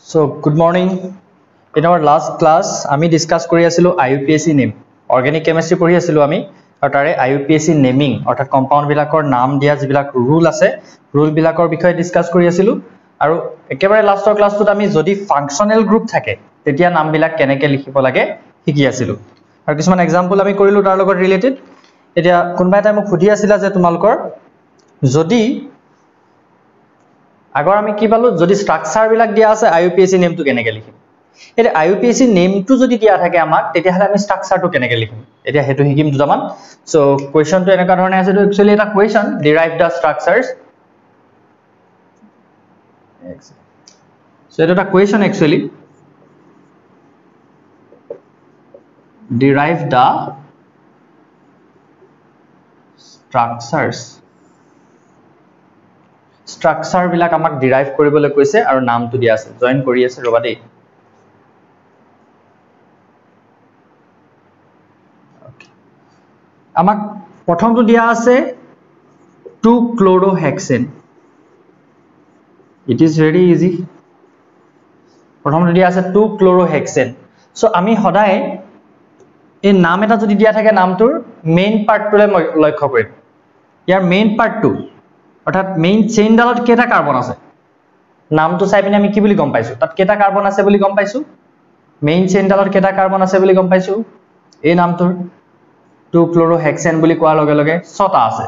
So good morning. In our last class, আমি discuss কৰি আছিলো IUPAC name. Organic chemistry পঢ়ি আছিলো আমি আৰু তাৰে IUPAC naming অৰ্থাৎ compound বিলাকৰ নাম দিয়া যিবিলাক rule আছে, rule বিলাকৰ বিষয়ে discuss কৰি আছিলো আৰু একেবাৰে লাষ্টৰ ক্লাছটোত আমি যদি functional group থাকে তেতিয়া নামবিলাক কেনেকৈ লিখিব লাগে শিকি আছিলো। আৰু কিছুমান example আমি কৰিলো তাৰ লগত related. এতিয়া কোনবা এটা মোক সুধি আছিল যে তোমালোকৰ যদি আগৰ আমি কি পালো যদি স্ট্ৰাকচাৰ বিলাক দিয়া আছে IUPAC নেমটো কেনেকৈ লিখিম এটা IUPAC নেমটো যদি দিয়া থাকে আমাক তেতিয়া হলে আমি স্ট্ৰাকচাৰটো কেনেকৈ লিখিম এতিয়া হেতু হিকিম দুটামান সো কোৱেশ্চনটো এনেকা ধৰণে আছে একচুয়ালি এটা কোৱেশ্চন ডিৰাইভ দা স্ট্ৰাকচাৰস সো এটা কোৱেশ্চন একচুয়ালি ডিৰাইভ দা স্ট্ৰাকচাৰস স্ট্ৰাকচাৰ বিলাক আমাক ডিৰাইভ কৰিবলৈ কৈছে আৰু নামটো দিয়া আছে জয়েন কৰি আছে ৰবা দেই আমাক প্ৰথমটো দিয়া আছে 2-chlorohexane it is very easy প্ৰথমটো দিয়া আছে 2-chlorohexane সো আমি সদায় এই নাম এটা যদি দিয়া থাকে নামটোৰ মেইন পাৰ্টটোলে লক্ষ্য কৰিম ইয়াৰ মেইন পাৰ্টটো অৰ্থাৎ মেইন চেইনডালত কেটা কাৰ্বন আছে নামটো চাই পিনে আমি কি বুলি গম পাইছো তাত কেটা কাৰ্বন আছে বুলি গম পাইছো মেইন চেইনডালত কেটা কাৰ্বন আছে বুলি গম পাইছো এই নামটোৰ 2-chlorohexane বুলি কোৱাৰ লগে লগে 6টা আছে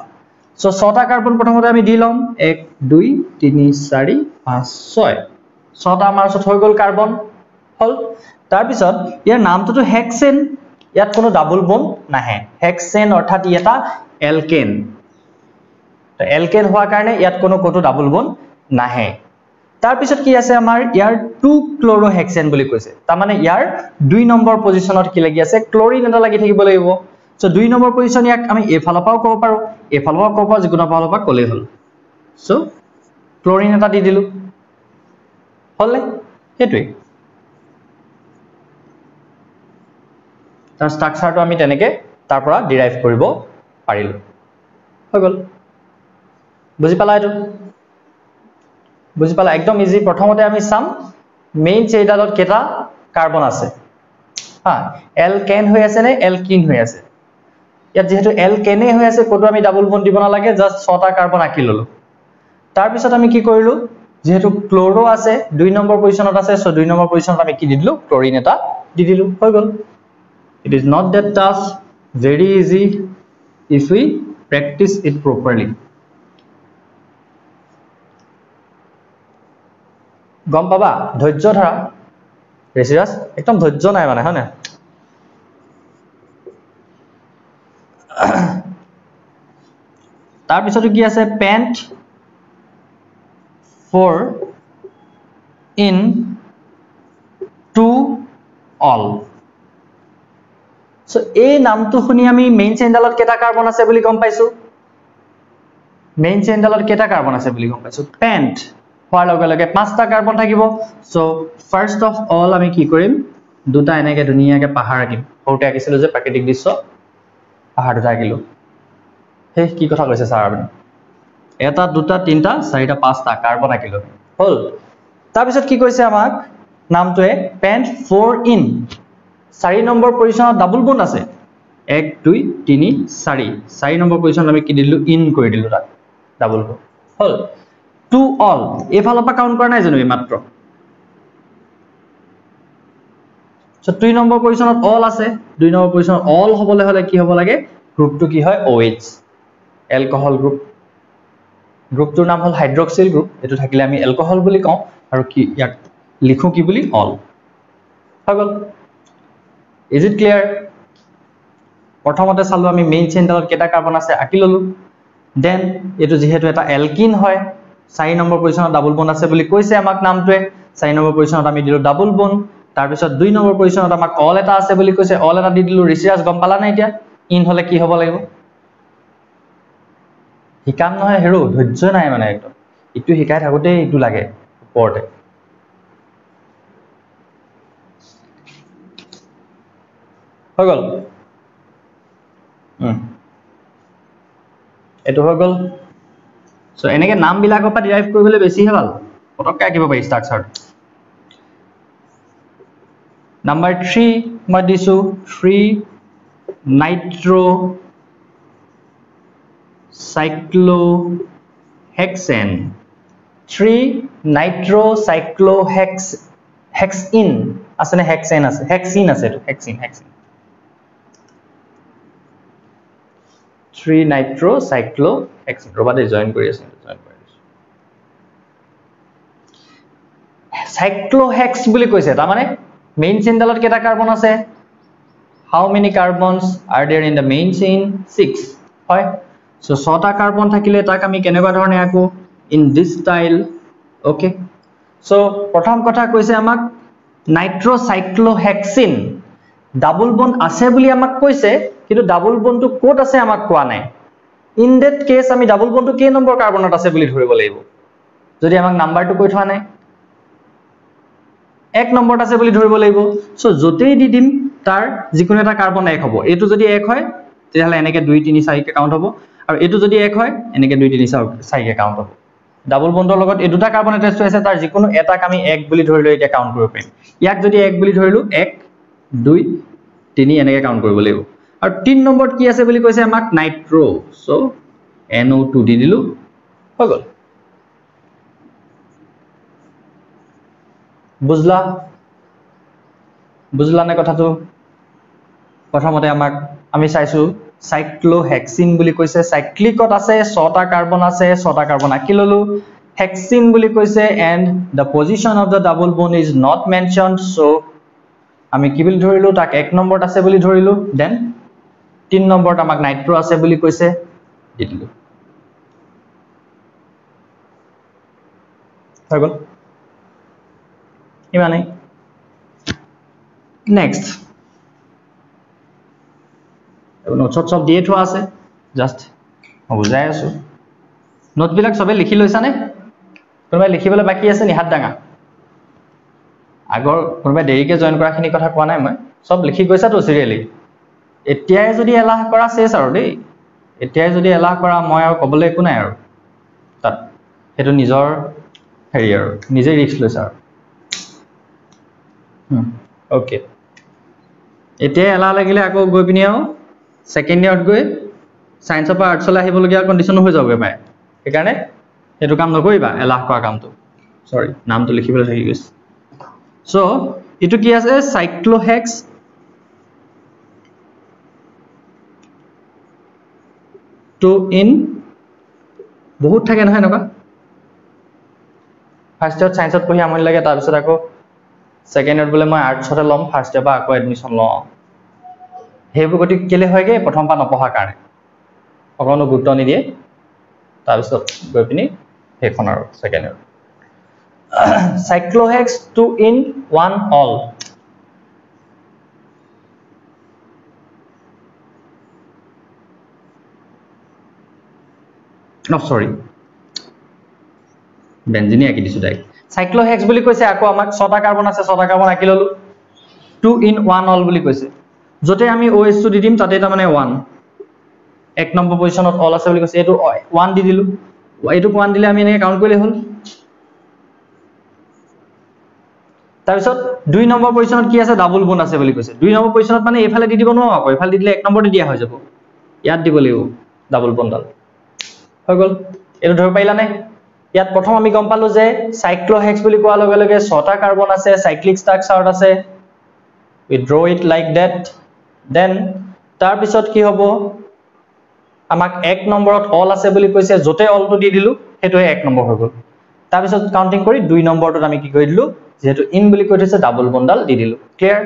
সো 6টা কাৰ্বন প্ৰথমতে আমি দি লম 1 2 3 4 5 6 6টা আমাৰ ওচৰত হৈ গল কাৰ্বন হল তাৰ পিছত ইয়াৰ নামটো হেক্সেন ইয়াত কোনো ডাবল বন্ড নাহে হেক্সেন অৰ্থাৎ এটা এলকেন তো এলকেন হোৱাৰ কাৰণে ইয়াত কোনো ডাবল বন্ড নাহে তাৰ পিছত কি আছে আমাৰ ইয়াৰ 2-chlorohexane বুলি কৈছে তাৰ মানে ইয়াৰ 2 নম্বৰ পজিশনত কি লাগি আছে ক্লোৰিন এটা লাগি থাকিব লাগিব সো 2 নম্বৰ পজিশন ইয়াক আমি এফালৰ পাও ক'ব পাৰো এফালৰ পাও ক'ব যিকোনো ফালৰ পৰা ক'লেই হল সো ক্লোৰিন এটা দি দিলো হলে হেতুই তাৰ স্ট্ৰাকচাৰটো আমি তেনেকে তাৰ পৰা ডিৰাইভ কৰিব পাৰিলো হৈ গল বুজি পালা এটো বুজি পালা একদম ইজি প্ৰথমতে আমি চাম মেইন চেইনডালত কেটা কাৰ্বন আছে হা এলকেন হৈ আছে নে এলকিন হৈ আছে ইয়াত যেহেতু এলকেনে হৈ আছে কোটো আমি ডাবল বন্ড দিব নালাগে জাস্ট 6টা কাৰ্বন আঁকি ললো তাৰ পিছত আমি কি কৰিলো যেহেতু ক্লোৰো আছে 2 নম্বৰ পজিশনত আছে সো 2 নম্বৰ পজিশনত আমি কি দি দিলো ক্লোৰিন এটা দি দিলো হৈ গল it is not that tough very easy if we practice it properly গম পাবা ধৈৰ্য ধৰা ৰেচিৰাস একদম ধৈৰ্য নাই মানে হয় না তাৰ পিছত কি আছে pant for in to all so এই নামটো শুনি আমি মেইন চেইনডালত কেটা কাৰ্বন আছে বুলি গম পাইছো মেইন চেইনডালত কেটা কাৰ্বন আছে বুলি গম পাইছো pant হোৱাৰ লগে লগে 5টা কাৰ্বন থাকিব সো ফাৰ্স্ট অফ অল আমি কি কৰিম দুটা এনেকে ধুনিয়াকে পাহাৰ আঁকিম সৰুতে আঁকিছিলো যে প্ৰাকৃতিক দৃশ্য পাহাৰ দুটা আঁকিলো হে কি কথা কৈছে স্যাৰ আপুনি এটা দুটা তিনটা চাৰিটা পাঁচটা কাৰ্বন আঁকিলো হল তাৰ পিছত কি কৈছে আমাক নামটোৱে pant for in 4 নম্বৰ পজিশনত ডাবল বন্ড আছে 1 2 3 4 4 নম্বৰ পজিশনত আমি কি দিলো ইন কৰি দিলো তাত double bond hall to all এফালৰ পৰা কাউন্ট কৰা নাই জানো এই মাত্ৰ সো 2 নম্বৰ পজিশনত অল আছে 2 নম্বৰ পজিশনত অল হবলে হলে কি হ'ব লাগে গ্ৰুপটো কি হয় OH এলকোহল গ্ৰুপটোৰ নাম হল হাইড্ৰক্সিল গ্ৰুপ এটো থাকিলে আমি এলকোহল বুলি কওঁ আৰু কি ইয়াক লিখো কি বুলি অল হৈ গল is it clear প্ৰথমতে চালো আমি মেইন চেইনডালত কেটা কাৰ্বন আছে আঁকি ললো দেন এটো যেহেতু এটা এলকিন হয় 4 নম্বৰ পজিশনত ডাবল বন্ড আছে বুলি কৈছে আমাক নামটোৱে 4 নম্বৰ পজিশনত আমি দিলো ডাবল বন্ড তাৰ পিছত 2 নম্বৰ পজিশনত আমাক অল এটা আছে বুলি কৈছে অল এটা দি দিলো ৰিচিয়াস গম পালা না এতিয়া ইন হলে কি হ'ব লাগিব হিকাম নহয় হেৰো ধৈৰ্য নাই মানে একদম ইটো হিকাই থাকোতে ইটো লাগে ওপৰতে হৈ গল এটো হৈ গল সো এনেকে নাম বিলাকৰ পৰা ডিৰাইভ কৰিবলৈ বেছি ভাল পটককে আঁকিব পাৰি স্ট্ৰাকচাৰ Number 3 মই দিছো 3 nitrocyclohexane 3 nitrocyclohexene আছে না hexane আছে hexene আছে তো hexene 3 nitrocyclohexane ৰবা দে জয়েন কৰি আছে cyclohex বুলি কৈছে তা মানে main chain ডালত কেটা কাৰ্বন আছে how many carbons are there in the main chain 6 হয় so 6টা কাৰ্বন থাকিলে তাক আমি কেনেকুৱা ধৰণে আকো in this style okay so প্ৰথম কথা কৈছে আমাক nitrocyclohexene ডাবল বন্ড আছে বুলি আমাক কৈছে কিন্তু ডাবল বন্ডটো কোট আছে আমাক কোৱা নাই in that case আমি ডাবল বন্ডটো কে নম্বৰ কাৰ্বনত আছে বুলি ধৰিব লাগিব যদি আমাক নাম্বাৰটো কৈ থোৱা নাই এক নম্বৰত আছে বুলি ধৰিব লাগিব সো যতেই দি দিম তাৰ যিকোনো এটা কাৰ্বন এক হ'ব এটো যদি এক হয় তেতিয়াহলে এনেকে 2 3 4 কে কাউন্ট হ'ব আৰু এটো যদি এক হয় এনেকে 2 3 4 কে কাউন্ট হ'ব ডাবল বন্ডৰ লগত এই দুটা কাৰ্বন এটাচ আছে তাৰ যিকোনো এটাক আমি এক বুলি ধৰি লৈ এটা কাউন্ট কৰিব পাৰিম ইয়াক যদি এক বুলি ধৰিলো 1 2 3 এনেকে কাউন্ট কৰিব লাগিব আৰু 3 নম্বৰত কি আছে বুলি কৈছে আমাক নাইট্ৰো সো NO2 দি দিলো হৈ গল বুঝলা নে কথাটো প্ৰথমতে আমাক আমি চাইছো cyclohexene বুলি কৈছে cyclicত আছে 6টা কাৰ্বন আছে 6টা কাৰ্বন আকি ললো hexene বুলি কৈছে and the position of the double bond is not mentioned so আমি কি বুলি ধৰিলো তাক 1 নম্বৰত আছে বুলি ধৰিলো then 3 নম্বৰত আমাক নাইট্ৰো আছে বুলি কৈছে দি দিলো হৈ গল ইমানে next নোটছত সব দিয়ে থোৱা আছে জাস্ট বুজাই আছো নোট বিলাক সবে লিখি লৈছা নে কোনোবাই লিখিবলৈ বাকি আছে নি হাত ডাঙা আগৰ কোনোবাই দেৰিকে জয়েন কৰাখিনি কথা কোৱা নাই মই সব লিখি গৈছা তো সিৰিয়ালি এতিয়াই যদি এলাহ কৰা শেষ আৰু দেই এতিয়াই যদি এলাহ কৰা মই আৰু কবলৈ একো নাই আৰু তাত হেতু নিজৰ হেৰি আৰু নিজে ৰিস্ক লৈছা আৰু ওকে এতিয়াই এলাহ লাগিলে আকৌ গৈ পিনিও সেকেন্ড ইয়াৰত গৈ সায়েন্স অফ আৰ্টছ লে আহিব লগিয়া কন্ডিশন হৈ যাবগে পায় সেইকাৰণে এটো কাম নকৰিবা এলাহ কৰা কামটো সৰি নামটো লিখিবলৈ থাকি গৈছে সো এটো কি আছে cyclohex 2 in বহুত থাকে নহয় নকা ফাৰ্স্ট ইয়াৰ সায়েন্সত পঢ়ি আমনি লাগে তাৰ পিছত আকৌ সেকেন্ড ইয়াৰ বলে মই আৰ্টছতে লম ফাৰ্স্ট ইয়াৰ বা আকৌ এডমিশন ল হেবু গতি কেলে হয়গে প্ৰথম পা নপঢ়া কাৰণে অকনো গুৰুত্ব নিদিয়ে তাৰ পিছত গৈ পিনি হেখন আৰু second year cyclohex 2 in 1 all no sorry benzene আকি দিছো ডাইৰেক্ট cyclohex বুলি কৈছে আকৌ আমাক 6টা কাৰ্বন আছে 6টা কাৰ্বন আকি ললো 2 in 1 all বুলি কৈছে যতে আমি OH টো দি দিম তাতে তা মানে 1 এক নম্বৰ পজিশনত অল আছে বুলি কৈছে এটো 1 দি দিলো এটো 1 দিলে আমি এনেকে কাউন্ট কৰিলে হল তাৰ পিছত 2 নম্বৰ পজিশনত কি আছে ডাবল বন্ড আছে বুলি কৈছে 2 নম্বৰ পজিশনত মানে এফালে দি দিব ন আকৌ এফালে দি দিলে 1 নম্বৰতে দিয়া হৈ যাব ইয়াত দিব লাগিব ডাবল বন্ডাল হৈ গল এটো ধৰ পাইলা নে ইয়াত প্ৰথম আমি গম পালো যে cyclohex বুলি কোৱা লগে লগে 6টা কাৰ্বন আছে সাইক্লিক স্ট্ৰাকচাৰত আছে we draw it like that then তাৰ পিছত কি হ'ব আমাক 1 নম্বৰত অল আছে বুলি কৈছে যতে অলটো দি দিলু হেতু 1 নম্বৰ হৈ গল তাৰ পিছত কাউন্টিং কৰি 2 নম্বৰটোত আমি কি কৰি দিলু যেহেতু ইন বুলি কৈ থৈছে ডাবল বন্ডাল দি দিলু ক্লিয়াৰ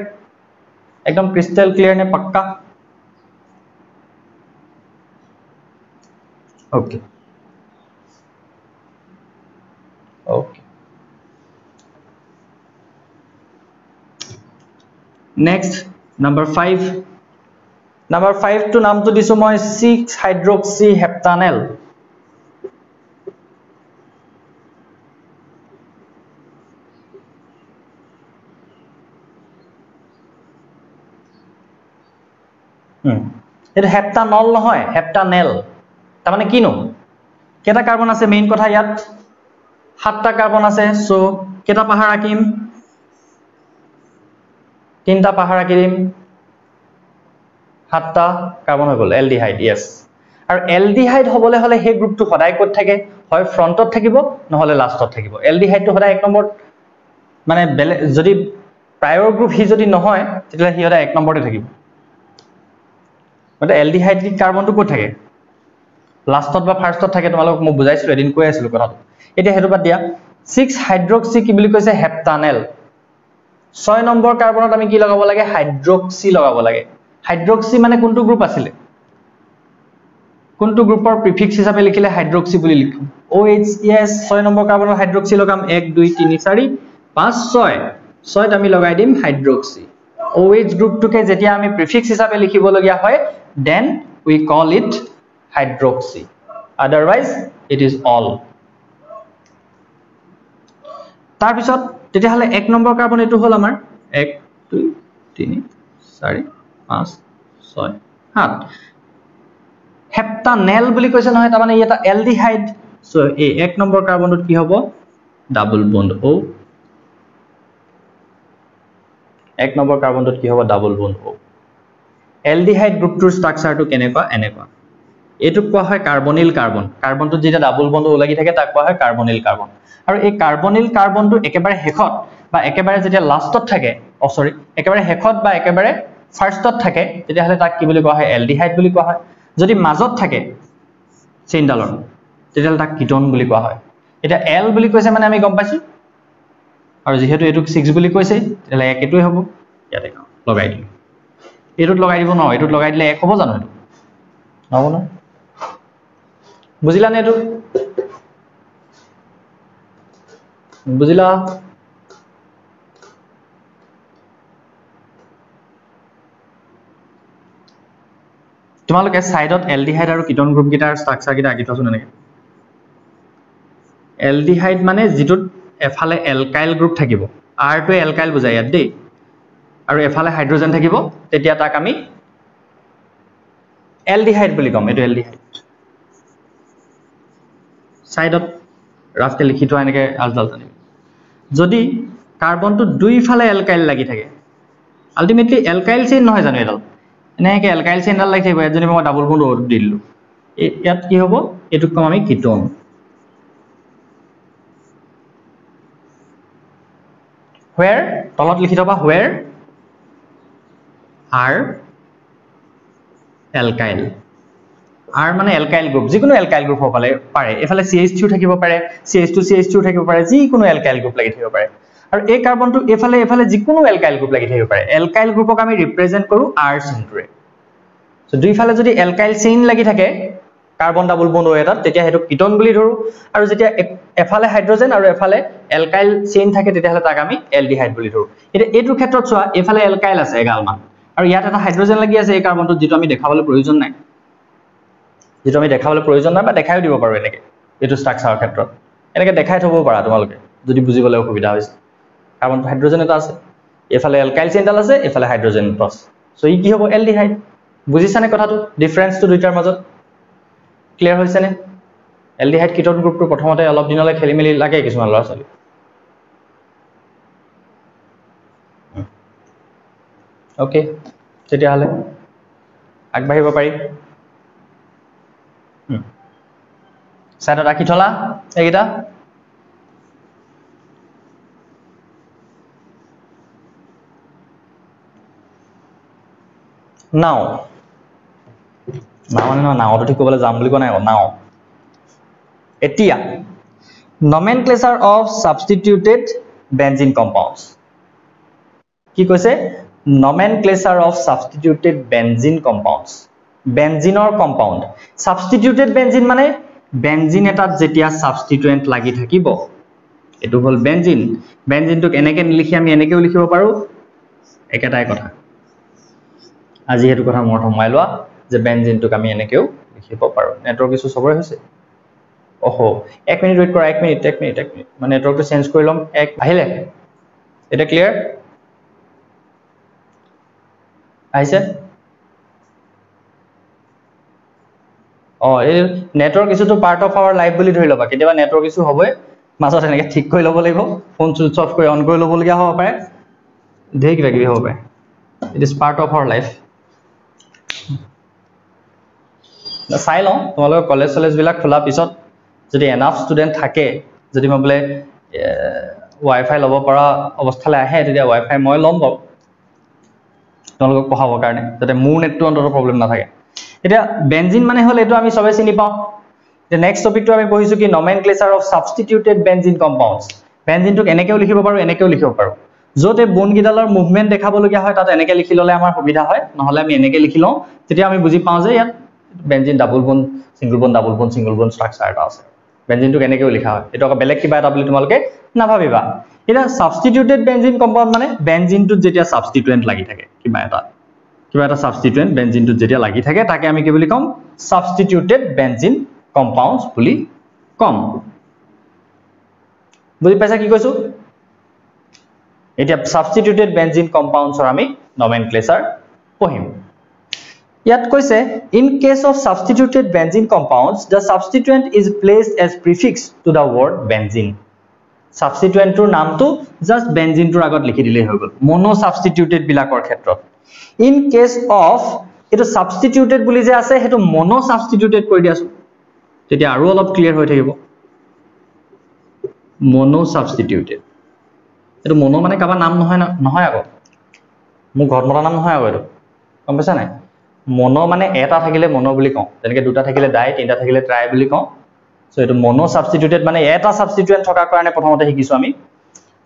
একদম ক্রিস্টাল ক্লিয়ার নে पक्का okay okay next number 5 to नाम तो दिसो মই 6 हाइड्रोक्सी हेप्टानेल এটা হেপ্টানল নহয় হেপ্টানেল তা মানে কিনো কেটা কার্বন আছে মেইন কথা ইয়াত 7টা কার্বন আছে সো কেটা পাহাৰ ৰাখিম তিনটা পাহাৰ আঁকি দিম 7টা কাৰ্বন হৈ গ'ল এলডিহাইড ইয়েস আৰু এলডিহাইড হ'বলৈ হলে সেই গ্ৰুপটো সদায় ক'ত থাকে হয় ফ্ৰন্টত থাকিব নহলে লাষ্টত থাকিব এলডিহাইডটো সদায় 1 নম্বৰ মানে যদি প্ৰায়ৰ গ্ৰুপ হি যদি নহয় তেতিয়া হি সদায় 1 নম্বৰতে থাকিব মানে এলডিহাইড কাৰ্বনটো ক'ত থাকে লাষ্টত বা ফাৰ্ষ্টত থাকে তোমালোক মই বুজাইছিলো এদিন কৈ আছিলো কথাটো এতিয়া হেতু বাদ দিয়া 6 হাইড্ৰক্সি কি বুলি কৈছে হেপ্টানেল 6 নম্বৰ কাৰ্বনত আমি কি লগাব লাগে হাইড্ৰক্সি লগাব লাগে হাইড্ৰক্সি মানে কোনটো গ্ৰুপ আছিল কোনটো গ্ৰুপৰ প্ৰিফিক্স হিচাপে লিখিলে হাইড্ৰক্সি বুলি লিখো OH yes 6 নম্বৰ কাৰ্বনৰ হাইড্ৰক্সি লগাম 1 2 3 4 5 6 6ত আমি লগাই দিম হাইড্ৰক্সি OH গ্ৰুপটোকে যেতিয়া আমি প্ৰিফিক্স হিচাপে লিখিব লগিয়া হয় then we call it hydroxy otherwise it is all তাৰ পিছত তেতিয়া হলে 1 নম্বৰ কাৰ্বন এটো হল আমাৰ 1 2 3 4 5 6 7 হেপ্টানেল বুলি কৈছে নহয় তাৰ মানে এটা এলডিহাইড সো এই 1 নম্বৰ কাৰ্বনত কি হ'ব ডাবল বন্ড O 1 নম্বৰ কাৰ্বনত কি হ'ব ডাবল বন্ড O এলডিহাইড গ্ৰুপটোৰ ষ্ট্ৰাকচাৰটো কেনেকুৱা এনেকুৱা এটো কোৱা হয় কাৰ্বনিল কাৰ্বন কাৰ্বনটো যেটা ডাবল বন্ড O লাগি থাকে তাক কোৱা হয় কাৰ্বনিল কাৰ্বন আৰু এই কাৰ্বনিল কাৰ্বনটো একেবাৰে হেখত বা একেবাৰে যেতিয়া লাষ্টত থাকে সৰি একেবাৰে হেখত বা একেবাৰে ফাৰ্ষ্টত থাকে তেতিয়া হলে তাক কি বুলি কোৱা হয় এলডিহাইড বুলি কোৱা হয় যদি মাজত থাকে চেইনডালৰ তেতিয়া তাক কিটোন বুলি কোৱা হয় এটা এল বুলি কৈছে মানে আমি গম পাইছো আৰু যেহেতু এটুক 6 বুলি কৈছে তেলে এক এটোই হ'ব ইয়াতে লগাই দিম এটোত লগাই দিব ন এটোত লগাই দিলে এক হ'ব জানো এটো হ'ব না বুজিলা নে এটো বুজিলা তোমালোকে সাইডত এলডিহাইড আৰু কিটোন গ্ৰুপ গিটাৰ ষ্ট্ৰাকচাৰ গিটা আকি থছো নেকি এলডিহাইড মানে যেটোত এফালে এলকাইল গ্ৰুপ থাকিব R টো এলকাইল বুজায় ইয়াত দেই আৰু এফালে হাইড্ৰোজেন থাকিব তেতিয়া তাক আমি এলডিহাইড বুলি কম এটো এলডিহাইড সাইডত ৰাফতে লিখি থোৱা এনেকে আলদাল জানি যদি কাৰ্বনটো দুইফালে এলকাইল লাগি থাকে আলটিমেটলি এলকাইল চেইন নহয় জানো এডাল এনেকে এলকাইল চেইনডাল লাগি থাকিব যদি মই ডাবল বন্ড O দিলো ইয়াত কি হ'ব এটুক কম আমি কিটোন where তলত লিখি থবা where are alkyl R মানে alkyl গ্ৰুপ যিকোনো alkyl গ্ৰুপ হ'ব পাৰে এফালে CH2 থাকিব পাৰে CH2 থাকিব পাৰে যিকোনো alkyl গ্ৰুপ লাগি থাকিব পাৰে আৰু এই কাৰ্বনটো এফালে যিকোনো alkyl গ্ৰুপ লাগি থাকিব পাৰে alkyl গ্ৰুপক আমি ৰিপ্ৰেজেন্ট কৰো R চেইনটোৰে সো দুইফালে যদি alkyl চেইন লাগি থাকে কাৰ্বন ডাবল বন্ড O এটা তেতিয়া হেতু কিটোন বুলি ধৰো আৰু যেতিয়া এফালে হাইড্ৰোজেন আৰু এফালে এলকাইল চেইন থাকে তেতিয়া হলে তাক আমি এলডিহাইড বুলি ধৰো এটা এটো ক্ষেত্ৰত চোৱা এফালে এলকাইল আছে এগালমান আৰু ইয়াত এটা হাইড্ৰোজেন লাগি আছে এই কাৰ্বনটো যেটো আমি দেখাবলৈ প্ৰয়োজন নাই বা দেখাইও দিব পাৰো এনেকে এটো ষ্ট্ৰাকচাৰৰ ক্ষেত্ৰত এনেকে দেখাই থব পাৰা তোমালোকে যদি বুজিবলৈ অসুবিধা হৈছে কাৰ্বনটো হাইড্ৰোজেন এটা আছে এফালে এলকাইল চেইনডাল আছে এফালে হাইড্ৰোজেন প্লাস সো ই কি হ'ব এলডিহাইড বুজিছানে কথাটো ডিফাৰেন্সটো দুইটাৰ মাজত ক্লিয়াৰ হৈছে নে এলডিহাইড কিটোন গ্ৰুপটো প্ৰথমতে অলপ দিনলৈ খেলিমেলি লাগে কিছুমান ল'ৰা ছোৱালী ওকে তেতিয়া হলে আগবাঢ়িব পাৰি সাইডত ৰাখি থলা এইটা নাও নাওটো ঠিক ক'বলৈ যাম বুলি কোৱা নাই নাও এতিয়া nomenclature of substituted benzene compounds কি কৈছে nomenclature of substituted benzene compounds benzene compound substituted benzene মানে benzene এটাত যেতিয়া substituent লাগি থাকিব এটো হল benzene benzeneটোক এনেকে লিখি আমি এনেকেও লিখিব পাৰো একেটাই কথা আজি হেতু কথা মনত সোমাই লোৱা যে বেনজিনটোক আমি এনেকেও লিখিব পাৰো নেটৱৰ্ক ইছু সবৰে হৈছে ওহো 1 মিনিট ওয়েট কৰা 1 মিনিট মানে নেটৱৰ্কটো চেঞ্জ কৰি লম এক আহিলে এটা ক্লিয়াৰ আহিছে এই নেটৱৰ্ক ইছুটো পাৰ্ট অফ आवर লাইফ বুলি ধৰি লবা কেতিয়াবা নেটৱৰ্ক ইছু হ'বই মাজত এনেকে ঠিক কৰি ল'ব লাগিব ফোন সুইচ অফ কৰি অন কৰি ল'ব লগিয়া হ'ব পাৰে ধেৰ কিবা কিবি হ'ব পাৰে It is part of our life. চাই লওঁ তোমালোকৰ কলেজ বিলাক খোলা পিছত যদি এনাফ ষ্টুডেন্ট থাকে যদি মই বলে ৱাইফাই ল'ব পৰা অৱস্থালৈ আহে তেতিয়া ৱাইফাই মই ল'ম বাৰু তোমালোকক পঢ়াবৰ কাৰণে যাতে মোৰ নেটটো অন্তত প্ৰব্লেম নাথাকে এতিয়া বেনজিন মানে হ'ল এইটো আমি সবে চিনি পাওঁ The next topic to আমি পঢ়িছো কি nomenclature of substituted benzene compounds. Benzene টোক এনেকেও লিখিব পাৰো এনেকেও লিখিব পাৰো। যতে বন গিডালৰ মুভমেন্ট দেখাব লগিয়া হয় তাত এনেকে লিখি ললে আমাৰ সুবিধা হয় নহলে আমি এনেকে লিখি লওঁ তেতিয়া আমি বুজি পাওঁ যে ইয়াত বেনজিন ডাবল বন সিঙ্গল বন স্ট্ৰাকচাৰ এটা আছে। বেনজিন টোক এনেকেও লিখা হয়। এটা বেলেগ কিবা এটা বুলি তোমালোকে নাভাবিবা। এটা substituted benzene compound মানে বেনজিন টোত যেতিয়া সাবস্টিটুয়েন্ট লাগি থাকে কিবা এটা সাবস্টিটুয়েন্ট বেনজিন টোত যেতিয়া লাগি থাকে তাকে আমি কি বুলি কম substituted benzene compounds বুলি কম বুজি পাইছা কি কৈছো এতিয়া substituted benzene compounds or আমি nomenclature পঢ়িম ইয়াত কৈছে in case of substituted benzene compounds the substituent is placed as prefix to the word benzene substituent ৰ নামটো just benzene ৰ আগত লিখি দিলে হৈ গল mono substituted বিলাকৰ ক্ষেত্ৰত in case of এটো substituted বুলি যে আছে হেতু mono substituted কৰি দিয়াছো তেতিয়া আৰু অলপ ক্লিয়াৰ হৈ থাকিব mono substituted এটো mono মানে কাবা নাম নহয় আগত মু ঘৰত মতা নাম নহয় আগত গম পাইছা নাই mono মানে এটা থাকিলে mono বুলি কওঁ যেনেকৈ দুটা থাকিলে ডাই তিনটা থাকিলে ট্ৰাই বুলি কওঁ সো এটো mono substituted মানে এটা সাবস্টিটুয়েন্ট থকা কাৰণে প্ৰথমতে শিকিছো আমি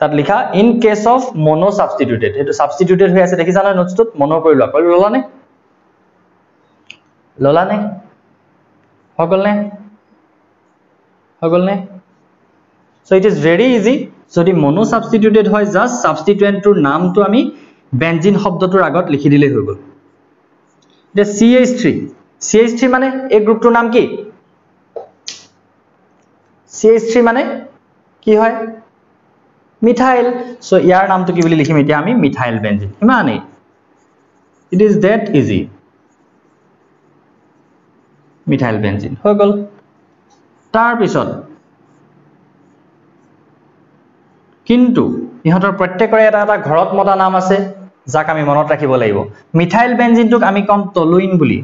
তাত লিখা in case of mono substituted এটো substituted হৈ আছে দেখিছা না নোটছটোত mono কৰি ললানে হগলনে so it is very easy যদি mono substituted হয় just substituent টোৰ নামটো আমি বেনজিন শব্দটোৰ আগত লিখি দিলে হৈ গল the CH3 মানে এই গ্ৰুপটোৰ নাম কি CH3 মানে কি হয় মিথাইল so ইয়াৰ নামটো কি বুলি লিখিম এতিয়া আমি মিথাইল বেনজিন ইমানেই it is that easy methyl benzene হৈ গল তাৰ পিছত কিন্তু ইহতৰ প্ৰত্যেকৰে এটা ঘৰত মতা নাম আছে যাক আমি মনত ৰাখিব লাগিব মিথাইল বেনজিনটোক আমি কম টলুইন বুলি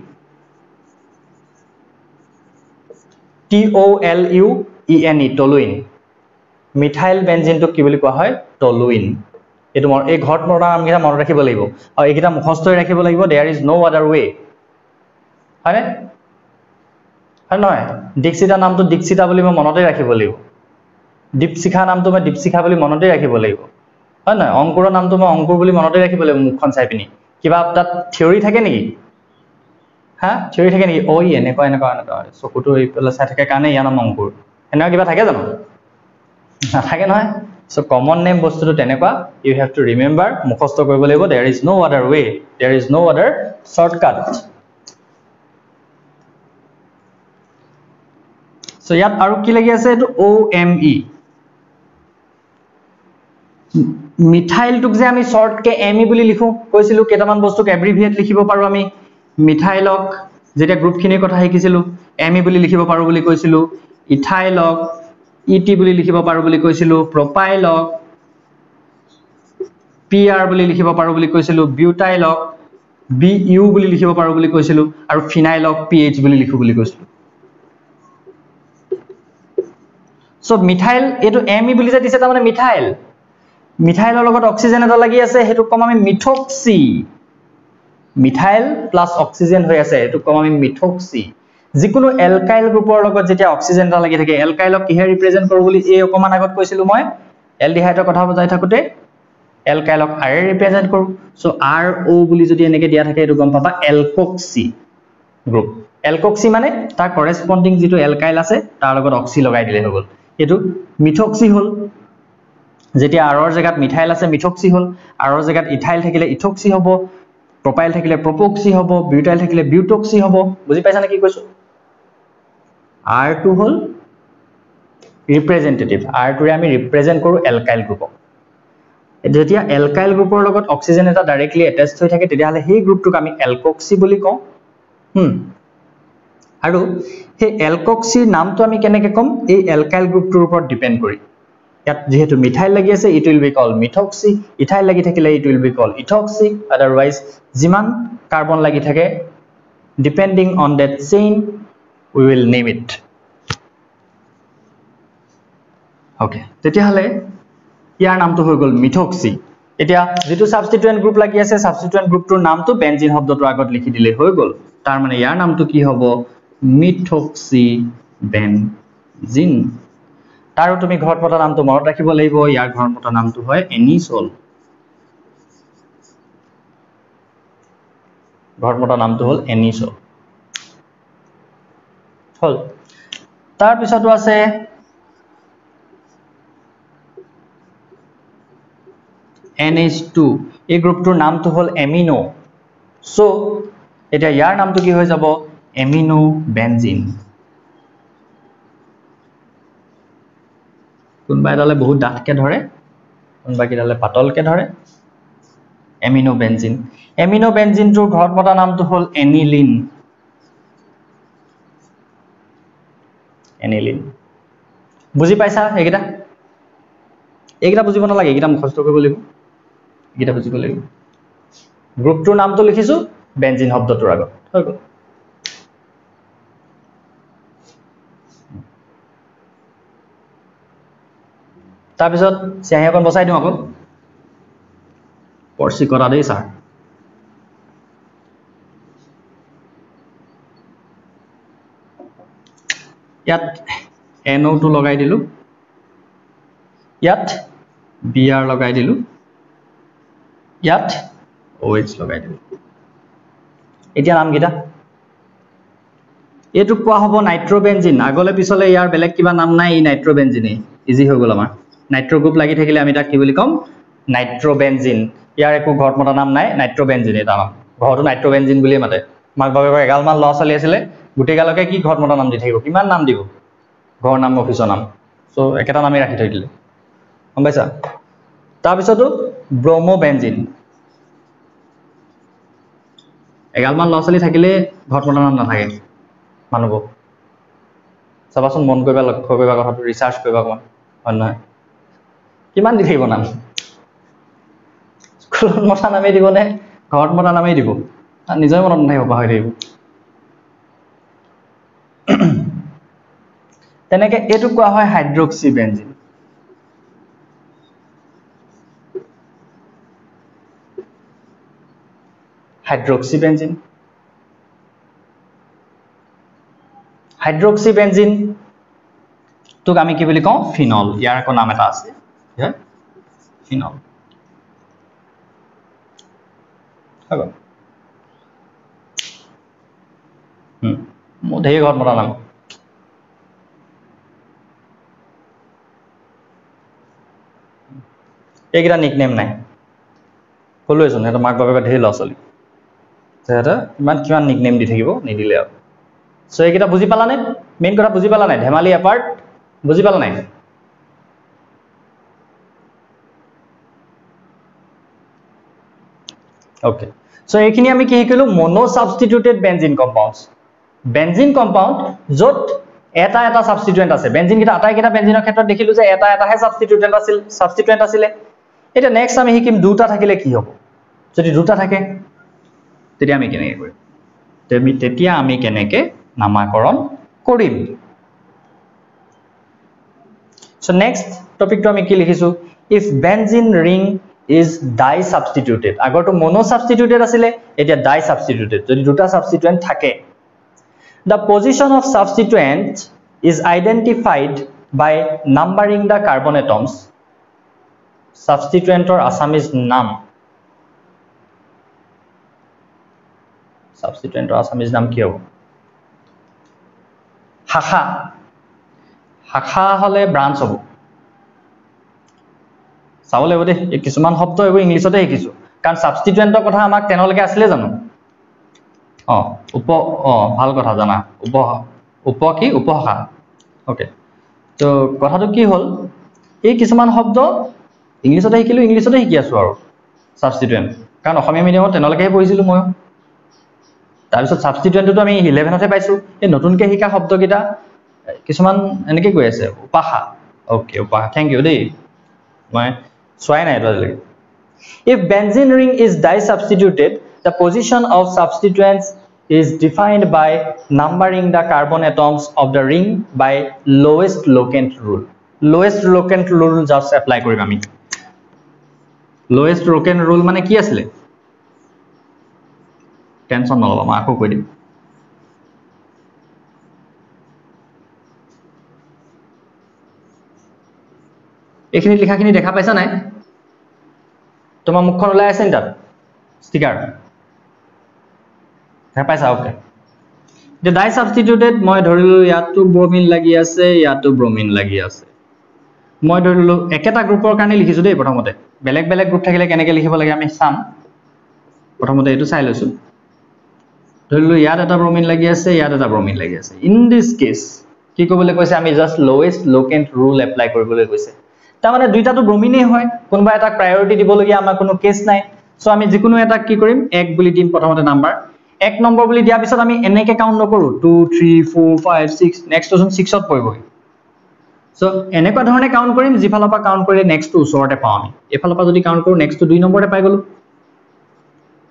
TOLUENE টলুইন মিথাইল বেনজিনটোক কি বুলি কোৱা হয় টলুইন এটো এই ঘৰত মতা নামকেইটা মনত ৰাখিব লাগিব আৰু এইকেইটা মুখস্থ হৈ ৰাখিব লাগিব there is no other way হয়নে নহয় দীক্ষিতা নামটো দীক্ষিতা বুলি মই মনতে ৰাখিব লাগিব দীপশিখা নামটো মই দীপশিখা বুলি মনতে ৰাখিব লাগিব হয় না অংকুৰৰ নামটো মই অংকুৰ বুলি মনতে ৰাখিব লাগিব মুখখন চাই পিনি কিবা তাত থিওৰি থাকে নেকি থিওৰি থাকে নেকি ই এনেকুৱা চকুটো এই পেলা চাই থাকে কাৰণে ইয়াৰ নাম অংকুৰ এনেকুৱা কিবা থাকে জানো নাথাকে নহয় সো কমন নেম বস্তুটো তেনেকুৱা ইউ হ্যাভ টু ৰিমেম্বাৰ মুখস্থ কৰিব লাগিব there is no other way there is no other shortcut so ইয়াত আৰু কি লাগি আছে এটো OME মিথাইল টুক যে আমি শৰ্ট কে ME বুলি লিখো কৈছিলো কেটামান বস্তুক এব্ৰিভিয়েট লিখিব পাৰো আমি মিথাইলক যেটা গ্ৰুপ খিনিৰ কথা শিকিছিলো ME বুলি লিখিব পাৰো বুলি কৈছিলো ইথাইলক ET বুলি লিখিব পাৰো বুলি কৈছিলো প্ৰপাইলক PR বুলি লিখিব পাৰো বুলি কৈছিলো বিউটাইলক BU বুলি লিখিব পাৰো বুলি কৈছিলো আৰু ফিনাইলক PH বুলি লিখো বুলি কৈছিলো সো মিথাইল এটো ME বুলি যে দিছে তা মানে মিথাইলৰ লগত অক্সিজেন এটা লাগি আছে হেতু কম আমি মিথক্সি মিথাইল প্লাস অক্সিজেন হৈ আছে এটো কম আমি মিথক্সি যিকোনো এলকাইল গ্ৰুপৰ লগত যেতিয়া অক্সিজেন এটা লাগি থাকে এলকাইলক কিহে ৰিপ্ৰেজেন্ট কৰো বুলি এই অকমান আগত কৈছিলো মই এলডিহাইডৰ কথা বুজাই থাকোতে এলকাইলক R ৰিপ্ৰেজেন্ট কৰো সো RO বুলি যদি এনেকে দিয়া থাকে এটো গম পাবা এলকক্সি গ্ৰুপ এলকক্সি মানে তাৰ কৰেসপন্ডিং যেটো এলকাইল আছে তাৰ লগত অক্সি লগাই দিলে হৈ গল এটো মিথক্সি হল যেতিয়া R ৰ জায়গাত মিথাইল আছে মিথক্সি হল R ৰ জায়গাত ইথাইল থাকিলে ইথক্সি হ'ব প্ৰপাইল থাকিলে প্ৰপক্সি হ'ব বিউটাইল থাকিলে বিউটক্সি হ'ব বুজি পাইছা নে কি কৈছো R2 হল ৰিপ্ৰেজেন্টেটিভ R2 ৰে আমি ৰিপ্ৰেজেন্ট কৰো এলকাইল গ্ৰুপক যেতিয়া এলকাইল গ্ৰুপৰ লগত অক্সিজেন এটা ডাইৰেক্টলি এটাচড হৈ থাকে তেতিয়া হলে সেই গ্ৰুপটোক আমি এলকক্সি বুলি কওঁ আৰু সেই এলকক্সিৰ নামটো আমি কেনেকৈ কম এই এলকাইল গ্ৰুপটোৰ ওপৰত ডিপেন্ড কৰি ইয়াত যেহেতু মিথাইল লাগি আছে it will be called methoxy ethyl লাগি থাকিলে it will be called ethoxy otherwise যিমান কার্বন লাগি থাকে depending on that chain we will name it okay তেতিয়া হলে ইয়াৰ নামটো হৈ গল methoxy এতিয়া যেটো সাবস্টিটুয়েন্ট গ্ৰুপ লাগি আছে সাবস্টিটুয়েন্ট গ্ৰুপটোৰ নামটো বেনজিন শব্দটোৰ আগত লিখি দিলে হৈ গল তাৰ মানে ইয়াৰ নামটো কি হ'ব methoxy benzene তাৰো তুমি ঘৰত পতা নামটো মনত ৰাখিব লাগিব ইয়াৰ ঘৰত পতা নামটো হয় এনিসল ঘৰত পতা নামটো হল এনিসল হল তাৰ পিছতো আছে NH2 এই গ্ৰুপটোৰ নামটো হল এমিনো সো এটা ইয়াৰ নামটো কি হৈ যাব এমিনো বেনজিন কোনবা এডালে বহুত ডাঠকে ধৰে কোনবা কিডালে পাতলকে ধৰে এমিনো বেনজিনটোৰ ঘৰত মতা নামটো হল এনিলিন বুজি পাইছা এইকেইটা বুজিব নালাগে এইকেইটা মুখস্থ কৰিব লাগিব এইকেইটা বুজিব লাগিব গ্ৰুপটোৰ নামটো লিখিছো বেনজিন শব্দটোৰ আগত হৈ গল তাৰ পিছত চিয়াহি অকন বসাই দিও আকৌ পৰসি কৰা দেই স্যাৰ ইয়াত NO টো লগাই দিলো ইয়াত Br লগাই দিলো ইয়াত OH লগাই দিলো এতিয়া নাম গিটা এটো কোৱা হ'ব নাইট্ৰোবেনজিন আগলে পিছলে ইয়াৰ বেলেগ কিবা নাম নাই এই নাইট্ৰোবেনজিনে ইজি হৈ গল আমাৰ নাইট্ৰো গ্ৰুপ লাগি থাকিলে আমি তাক কি বুলি কম নাইট্ৰোবেনজিন ইয়াৰ একো ঘৰত মতা নাম নাই নাইট্ৰোবেনজিন এটা নাম ঘৰটো নাইট্ৰোবেনজিন বুলি মাতে মাক বাপেকৰ এগাল মান লছ চলি আছিল গুটি গালকে কি ঘৰত মতা নাম দি থাকিব কিমান নাম দিব ঘৰ নাম অফিসৰ নাম সো একেটা নামে ৰাখি থৈ দিলে গম পাইছা তাৰ পিছতো ব্ৰোমোবেনজিন এগাল মান লছ চলি থাকিলে ঘৰত মতা নাম নাথাকে মানব সবাসন মন কৰিবা লক্ষ্য কৰিবা কথাটো ৰিসাৰ্চ কৰিবা কোন অন্য কিমান দি থাকিব নাম স্কুলত মতা নামে দিব নে ঘৰত মতা নামে দিব নিজৰ মনত নাথাকিব পাহৰি থাকিব তেনেকে এটো কোৱা হয় হাইড্ৰক্সিবেনজিন হাইড্ৰক্সিবেনজিন তোক আমি কি বুলি কওঁ ফিনল ইয়াৰ একো নাম এটা আছে ফিনল হ'ব মো ধেৰ ঘৰত মতা নাম এইকেইটা নিকনেম নাই কলৈছোন এটা মাক বাপেকৰ ধেৰ লছ চলি সেটা কিমান নিকনেম দি থাকিব নিদিলে আৰু সো এইকেইটা বুজি পালানে মেইন কথা বুজি পালা নাই ধেমালি এপাৰ্ট বুজি পালা নাই ওকে সো এইখিনি আমি কি শিকিলো মনো সাবস্টিটিউটেড বেনজিন কম্পাউন্ড যত এটা সাবস্টিটিউয়েন্ট আছে বেনজিন কিটা আটাইকেইটা বেনজিনৰ ক্ষেত্ৰত দেখিলো যে এটাহে সাবস্টিটিউয়েন্ট আছিল এটা নেক্সট আমি শিকিম দুটা থাকিলে কি হ'ব যদি দুটা থাকে তেতিয়া আমি কেনেকে নামাকৰণ কৰিম সো নেক্সট টপিকটো আমি কি লিখিছো if benzene ring is disubstituted আগৰটো monosubstituted আছিল এতিয়া disubstituted যদি দুটা সাবস্টিটিউয়েন্ট থাকে the position of substituent is identified by numbering the carbon atoms substituentor assamese নাম substituentor assamese নাম কি হ'ব শাখা হলে ব্রাঞ্চ হ'ব চাবলে বদে এই কিছুমান শব্দ এব ইংলিশতে শিকিছো কাৰণ সাবস্টিটুয়েন্টৰ কথা আমাক তেনলৈকে আছিল জানো ভাল কথা জানা উপশাখা ওকে তো কথাটো কি হল এই কিছুমান শব্দ ইংলিশতে শিকি আছো আৰু সাবস্টিটুয়েন্ট কাৰণ অসমীয়া মিডিয়ামত তেনলৈকে পঢ়িছিলো মই তাৰ পিছত সাবস্টিটুয়েন্টটো আমি 11 তে পাইছো এই নতুনকে শিকা শব্দকিটা কিছুমান এনেকে কৈ আছে Okay, thank you দেই মই সোয়াই নাই এটা লাগে if benzene ring is disubstituted the position of substituents is defined by numbering the carbon atoms of the ring by lowest locant rule just apply কৰিম আমি lowest locant rule মানে কি আছিল টেনশন নলবা মই আকৌ কৈ দিম এখিনি লিখাখিনি দেখা পাইছা নাই তোমার মুখখন ওলাই আছে নি তাত স্টিকাৰ দেখা পাইছা ওকে the disubstituted মই ধৰিলো ইয়াতো ব্ৰোমিন লাগি আছে ইয়াতো ব্ৰোমিন লাগি আছে মই ধৰিলো একেটা গ্ৰুপৰ কাৰণে লিখিছো দেই প্ৰথমতে বেলেগ বেলেগ গ্ৰুপ থাকিলে কেনেকৈ লিখিব লাগে আমি চাম প্ৰথমতে এটো চাই লৈছো ধৰিলো ইয়াত এটা ব্ৰোমিন লাগি আছে ইয়াত এটা ব্ৰোমিন লাগি আছে ইন দিস কেস কি কৰিবলৈ কৈছে আমি জাস্ট লোৱেষ্ট লোকেন্ট ৰুল এপ্লাই কৰিবলৈ কৈছে তাৰ মানে দুইটাটো ব্ৰোমিনেই হয় কোনবা এটা প্ৰায়োৰিটি দিবলগীয়া আমাৰ কোনো কেস নাই সো আমি যিকোনো এটা কি কৰিম 1 বুলি দিম প্ৰথমতে নাম্বাৰ 1 নম্বৰ বুলি দিয়া পিছত আমি এনেকে কাউন্ট নকৰো 2 3 4 5 6 নেক্সট ওজন 6 ত পৰিব সো এনেকুৱা ধৰণে কাউন্ট কৰিম যিফালৰ পৰা কাউন্ট কৰিলে নেক্সট ওচৰতে পাওঁ আমি এফালৰ পৰা যদি কাউন্ট কৰো নেক্সট 2 নম্বৰতে পাই গলো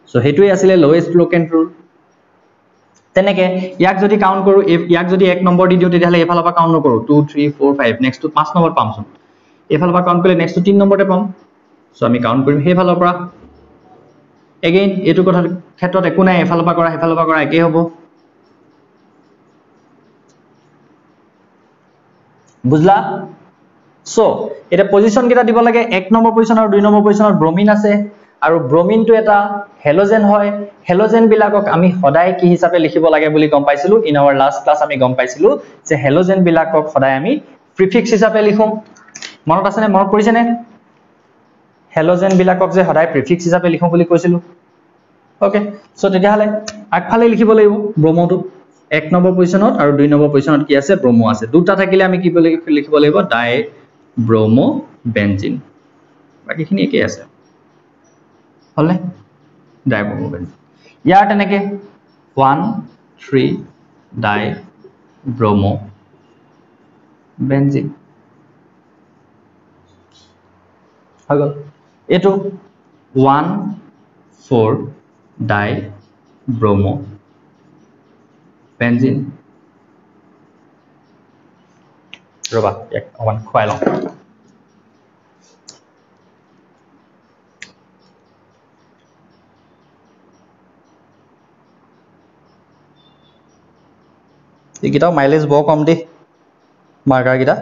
সো হেতুই আছিল লোৱেষ্ট লোকেন্ট ৰুল তেনেকে ইয়াক যদি কাউন্ট কৰো ইয়াক যদি 1 নম্বৰ দি দিও তেতিয়াহলে এফালৰ পৰা কাউন্ট নকৰো 2 3 4 5 নেক্সট 5 নম্বৰ পামছন এফালৰ পৰা কাউন্ট কৰিলে নেক্সট 3 নম্বৰতে পাম সো আমি কাউন্ট কৰিম হেফালৰ পৰা এগেইন এটো কথা ক্ষেত্ৰত একো নাই এফালৰ পৰা কৰা হেফালৰ পৰা কৰা একে হ'ব বুঝলা সো এটা পজিশন কেটা দিব লাগে 1 নম্বৰ পজিশন আৰু 2 নম্বৰ পজিশনত ব্ৰোমিন আছে আৰু ব্ৰোমিন তো এটা হেলোজেন হয় হেলোজেন বিলাকক আমি সদায় কি হিচাপে লিখিব লাগে বুলি গম পাইছিলো ইন আৱাৰ লাষ্ট ক্লাস আমি গম পাইছিলো যে হেলোজেন বিলাকক সদায় আমি প্ৰিফিক্স হিচাপে লিখোঁ মনত আছে নে মনত পৰিছে নে হেলোজেন বিলাকক যে সদায় প্ৰিফিক্স হিচাপে লিখোঁ বুলি কৈছিলো ওকে সো তেতিয়াহলে আগফালে লিখিব লাগিব ব্ৰোমোটো 1 নম্বৰ পজিশনত আৰু 2 নম্বৰ পজিশনত কি আছে ব্ৰোমো আছে দুটা থাকিলে আমি কি লিখিব লাগিব ডাই ব্ৰোমো বেনজিন বাকিখিনি একে আছে হলে ডাই ব্ৰোমো বেনজিন ইয়াৰ তেনেকে 1 3 ডাই ব্ৰোমো বেনজিন হগল এটো 1 4 ডাই ব্ৰোমো বেনজিন ৰবা এক অন খুৱাই লওঁ এইকিটা মাইলেজ বৰ কম দি মাৰ্কাৰ কিটা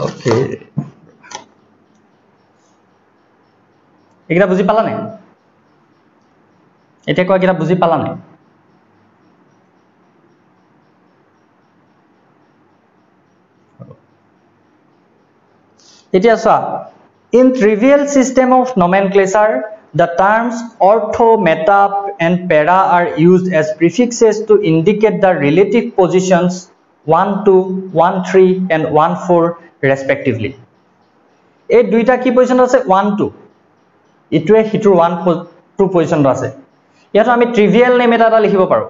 ওকে এইকিটা বুজি পালা নাই এটা কয় কিটা বুজি পালা নাই এতিয়া চোৱা in trivial system of nomenclature the terms ortho meta and para are used as prefixes to indicate the relative positions 1 2 1 3 and 1 4 respectively এই দুইটা কি পজিশন আছে 1 2 ইটোৱে হিটোৰ 1 2 পজিশন আছে ইয়াতো আমি ট্ৰিভিয়াল নেম এটা লিখিব পাৰো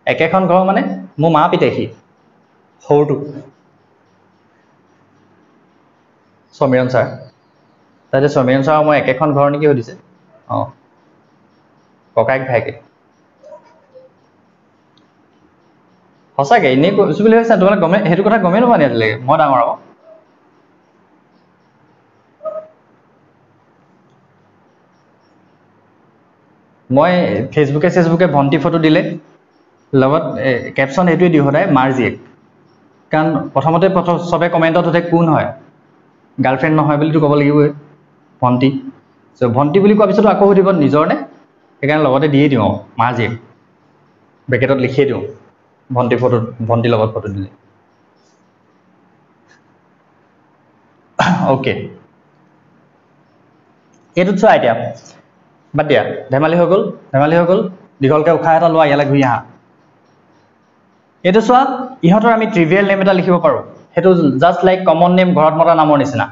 একেখন ঘৰ মানে মো মা পিতেহি হৌটো সমীৰণ স্যাৰ তাতে সমীৰণ স্যাৰ মই একেখন ঘৰ নেকি হদিছে ককাইক ভাইকে হসাকে ইনে কৈছো বুলি হৈছে তোমাক গমে হেতু কথা গমে নমানি আছিল মই ডাঙৰ হ'ব মই ফেসবুকে ভন্টি ফটো দিলে লগত ক্যাপশন এটোই দি হদায় মাৰজিক কাৰণ প্ৰথমতে সবে কমেন্টত হতে কোন হয় গাৰ্লফ্ৰেন্ড নহয় বুলি তো কব লাগিব ভন্টি সো ভন্টি বুলি কোৱা পিছত আকৌ হদিব নিজৰ নে একাৰণে লগতে দিয়ে দিও মাজি ব্ৰেকেটত লিখি দিও ভন্টি ফটো ভন্টি লগত ফটো দিলে ওকে এটো চোৱা এতিয়া বাদ দিয়া ধেমালি হৈ গল দিগলকে উখা এটা লোৱা ইয়ালে ঘুই আহা এটো চোৱা ইহতৰ আমি ট্ৰিভিয়াল নেম এটা লিখিব পাৰো হেতু জাস্ট লাইক কমন নেম ঘৰত মতা নামৰ নিচিনা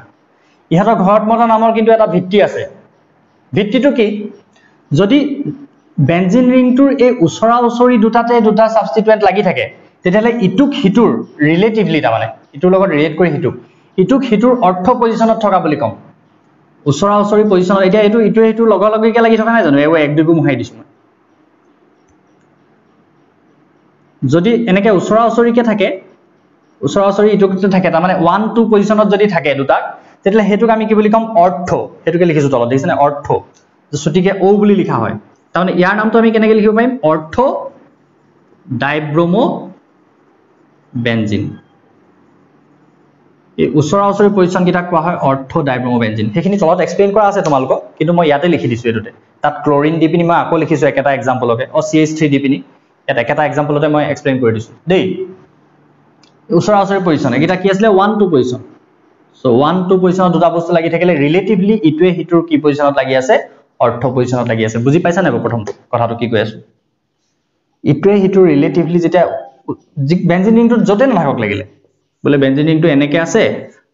ইহতৰ ঘৰত মতা নামৰ কিন্তু এটা ভিত্তি আছে ভিত্তিটো কি যদি বেনজিন ৰিংটোৰ এই ওচৰা ওচৰি দুটাতে দুটা সাবস্টিটুয়েন্ট লাগি থাকে তেতিয়ালে ইটুক হিটুৰ ৰিলেটিভলি তাৰ মানে ইটুৰ লগত ৰিলেট কৰি ইটুক হিটুৰ অৰ্থ পজিশনত থকা বুলি কম ওচৰা ওচৰি পজিশনত এতিয়া এটো ইটু হিটুৰ লগলগিকে লাগি থকা নাই জানো এও এক দুই মুহাই দিছো যদি এনেকে ওচৰা ওচৰিকে থাকে ওচৰা ওচৰি ইটুকতে থাকে তাৰ মানে 1 2 পজিশনত যদি থাকে দুটাক তেতিয়ালে হেতুক আমি কি বুলি কম অৰ্থ হেতুকে লিখিছো তলত দেখিছনে অৰ্থ ছুটিকে ও বুলি লিখা হয় তাৰ মানে ইয়াৰ নামটো আমি কেনেকৈ লিখিব পাৰিম অৰ্থ ডাইব্ৰমো বেনজিন এই ওচৰা ওচৰি পজিশন কিটা কোৱা হয় অৰ্থ ডাইব্ৰমো বেনজিন হেখিনি তলত এক্সপ্লেইন কৰা আছে তোমালোকক কিন্তু মই ইয়াতে লিখি দিছো এটোতে তাত ক্লোৰিন দি পিনি মই আকৌ লিখিছো একেটা এক্সাম্পলকে অ CH3 দি পিনি এটা একেটা এক্সাম্পলতে মই এক্সপ্লেইন কৰি দিছো দেই ওচৰা ওচৰি পজিশন একিটা কি আছিল 1 2 পজিশন সো 1 2 পজিশনত দুটা বস্তু লাগি থাকিলে ৰিলেটিভলি ইটোৱে হিটুৰ কি পজিশনত লাগি আছে অৰ্থ পজিশনত লাগি আছে বুজি পাইছা নাই প্ৰথম কথাটো কি কৈ আছো ইটোৱে হিটুৰ ৰিলেটিভলি যেটা বেনজিন ৰিংটো যতে নাথাকক লাগিলে বলে বেনজিন ৰিংটো এনেকে আছে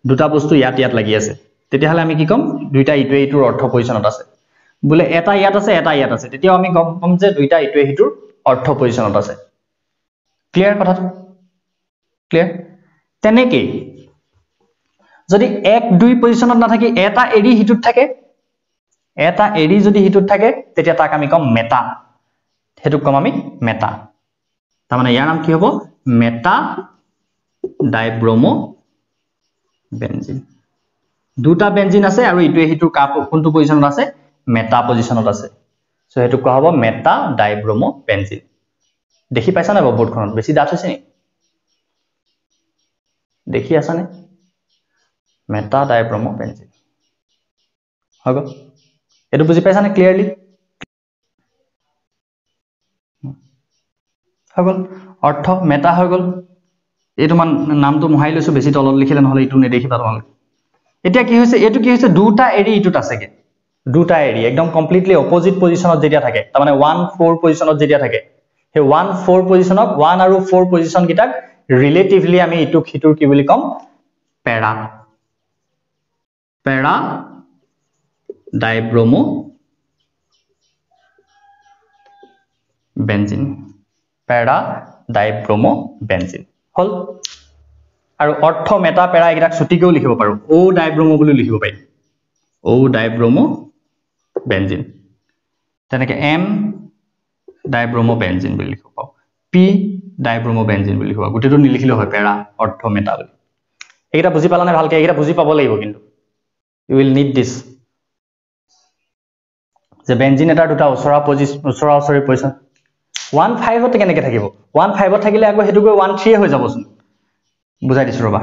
দুটা বস্তু ইয়াত লাগি আছে তেতিয়া হলে আমি কি কম দুইটা ইটোৱে হিটুৰ অৰ্থ পজিশনত আছে বলে এটা ইয়াত আছে তেতিয়া আমি কম যে দুইটা ইটোৱে হিটুৰ অৰ্থ পজিশনত আছে ক্লিয়াৰ কথাটো ক্লিয়াৰ তেনেকে যদি 1 2 পজিশনত না থাকি এটা এৰি হিটুত থাকে এটা এৰি যদি হিটুত থাকে তেতিয়া তাক আমি কম মেটা হেতুক কম আমি মেটা তাৰ মানে ইয়াৰ নাম কি হ'ব মেটা ডাইব্ৰমো বেনজিন দুটা বেনজিন আছে আৰু ইটোৱে হিটুৰ কোনটো পজিশনত আছে মেটা পজিশনত আছে সো হেতুক কোৱা হ'ব মেটা ডাইব্ৰমো বেনজিন দেখি পাইছা না বোৰ্ডখনত বেছি ডাঠ হৈছে নি দেখি আছা নে মেটা ডাইব্ৰমো বেনজিন হ'ব এটো বুজি পাইছা নে ক্লিয়াৰলি হগল অৰ্থ মেটা হৈ গল এটো মান নামটো মহাই লৈছো বেছি তলত লিখিলে নহলে ইটু নেদেখিবা তোমালোকে এতিয়া কি হৈছে এটো কি হৈছে দুটা এৰি ইটুত আছেগে দুটা এৰি একদম কমপ্লিটলি অপোজিট পজিশনত যেতিয়া থাকে তাৰ মানে 1 4 পজিশনত যেতিয়া থাকে হে 1 4 পজিশনত 1 আৰু 4 পজিশন কিটাক ৰিলেটিভলি আমি ইটুক হিটুৰ কি বুলি কম পেৰা ডাইব্ৰমো বেনজিন পেৰা ডাইব্ৰমো বেনজিন হল আৰু অৰ্থ মেটা পেৰা একিটাক ছুটিকেও লিখিব পাৰো ও ডাইব্ৰমো বুলি লিখিব পাৰি ও ডাইব্ৰমো বেনজিন তেনেকে এম ডাইব্ৰমো বেনজিন বুলি লিখিব পাও পি ডাইব্ৰমো বেনজিন বুলি লিখিব গুটেটো নিলিখিলে হয় পেৰা অৰ্থ মেটা বুলি একিটা বুজি পালানে ভালকে একিটা বুজি পাব লাগিব কিন্তু you will need this যে বেনজিন এটা দুটা ওচৰা ওচৰি পজিশন 1 5 তে কেনেকে থাকিব 1 5 ত থাকিলে আকৌ হেতু গৈ 1 3 হৈ যাবচোন বুজাই দিছো ৰবা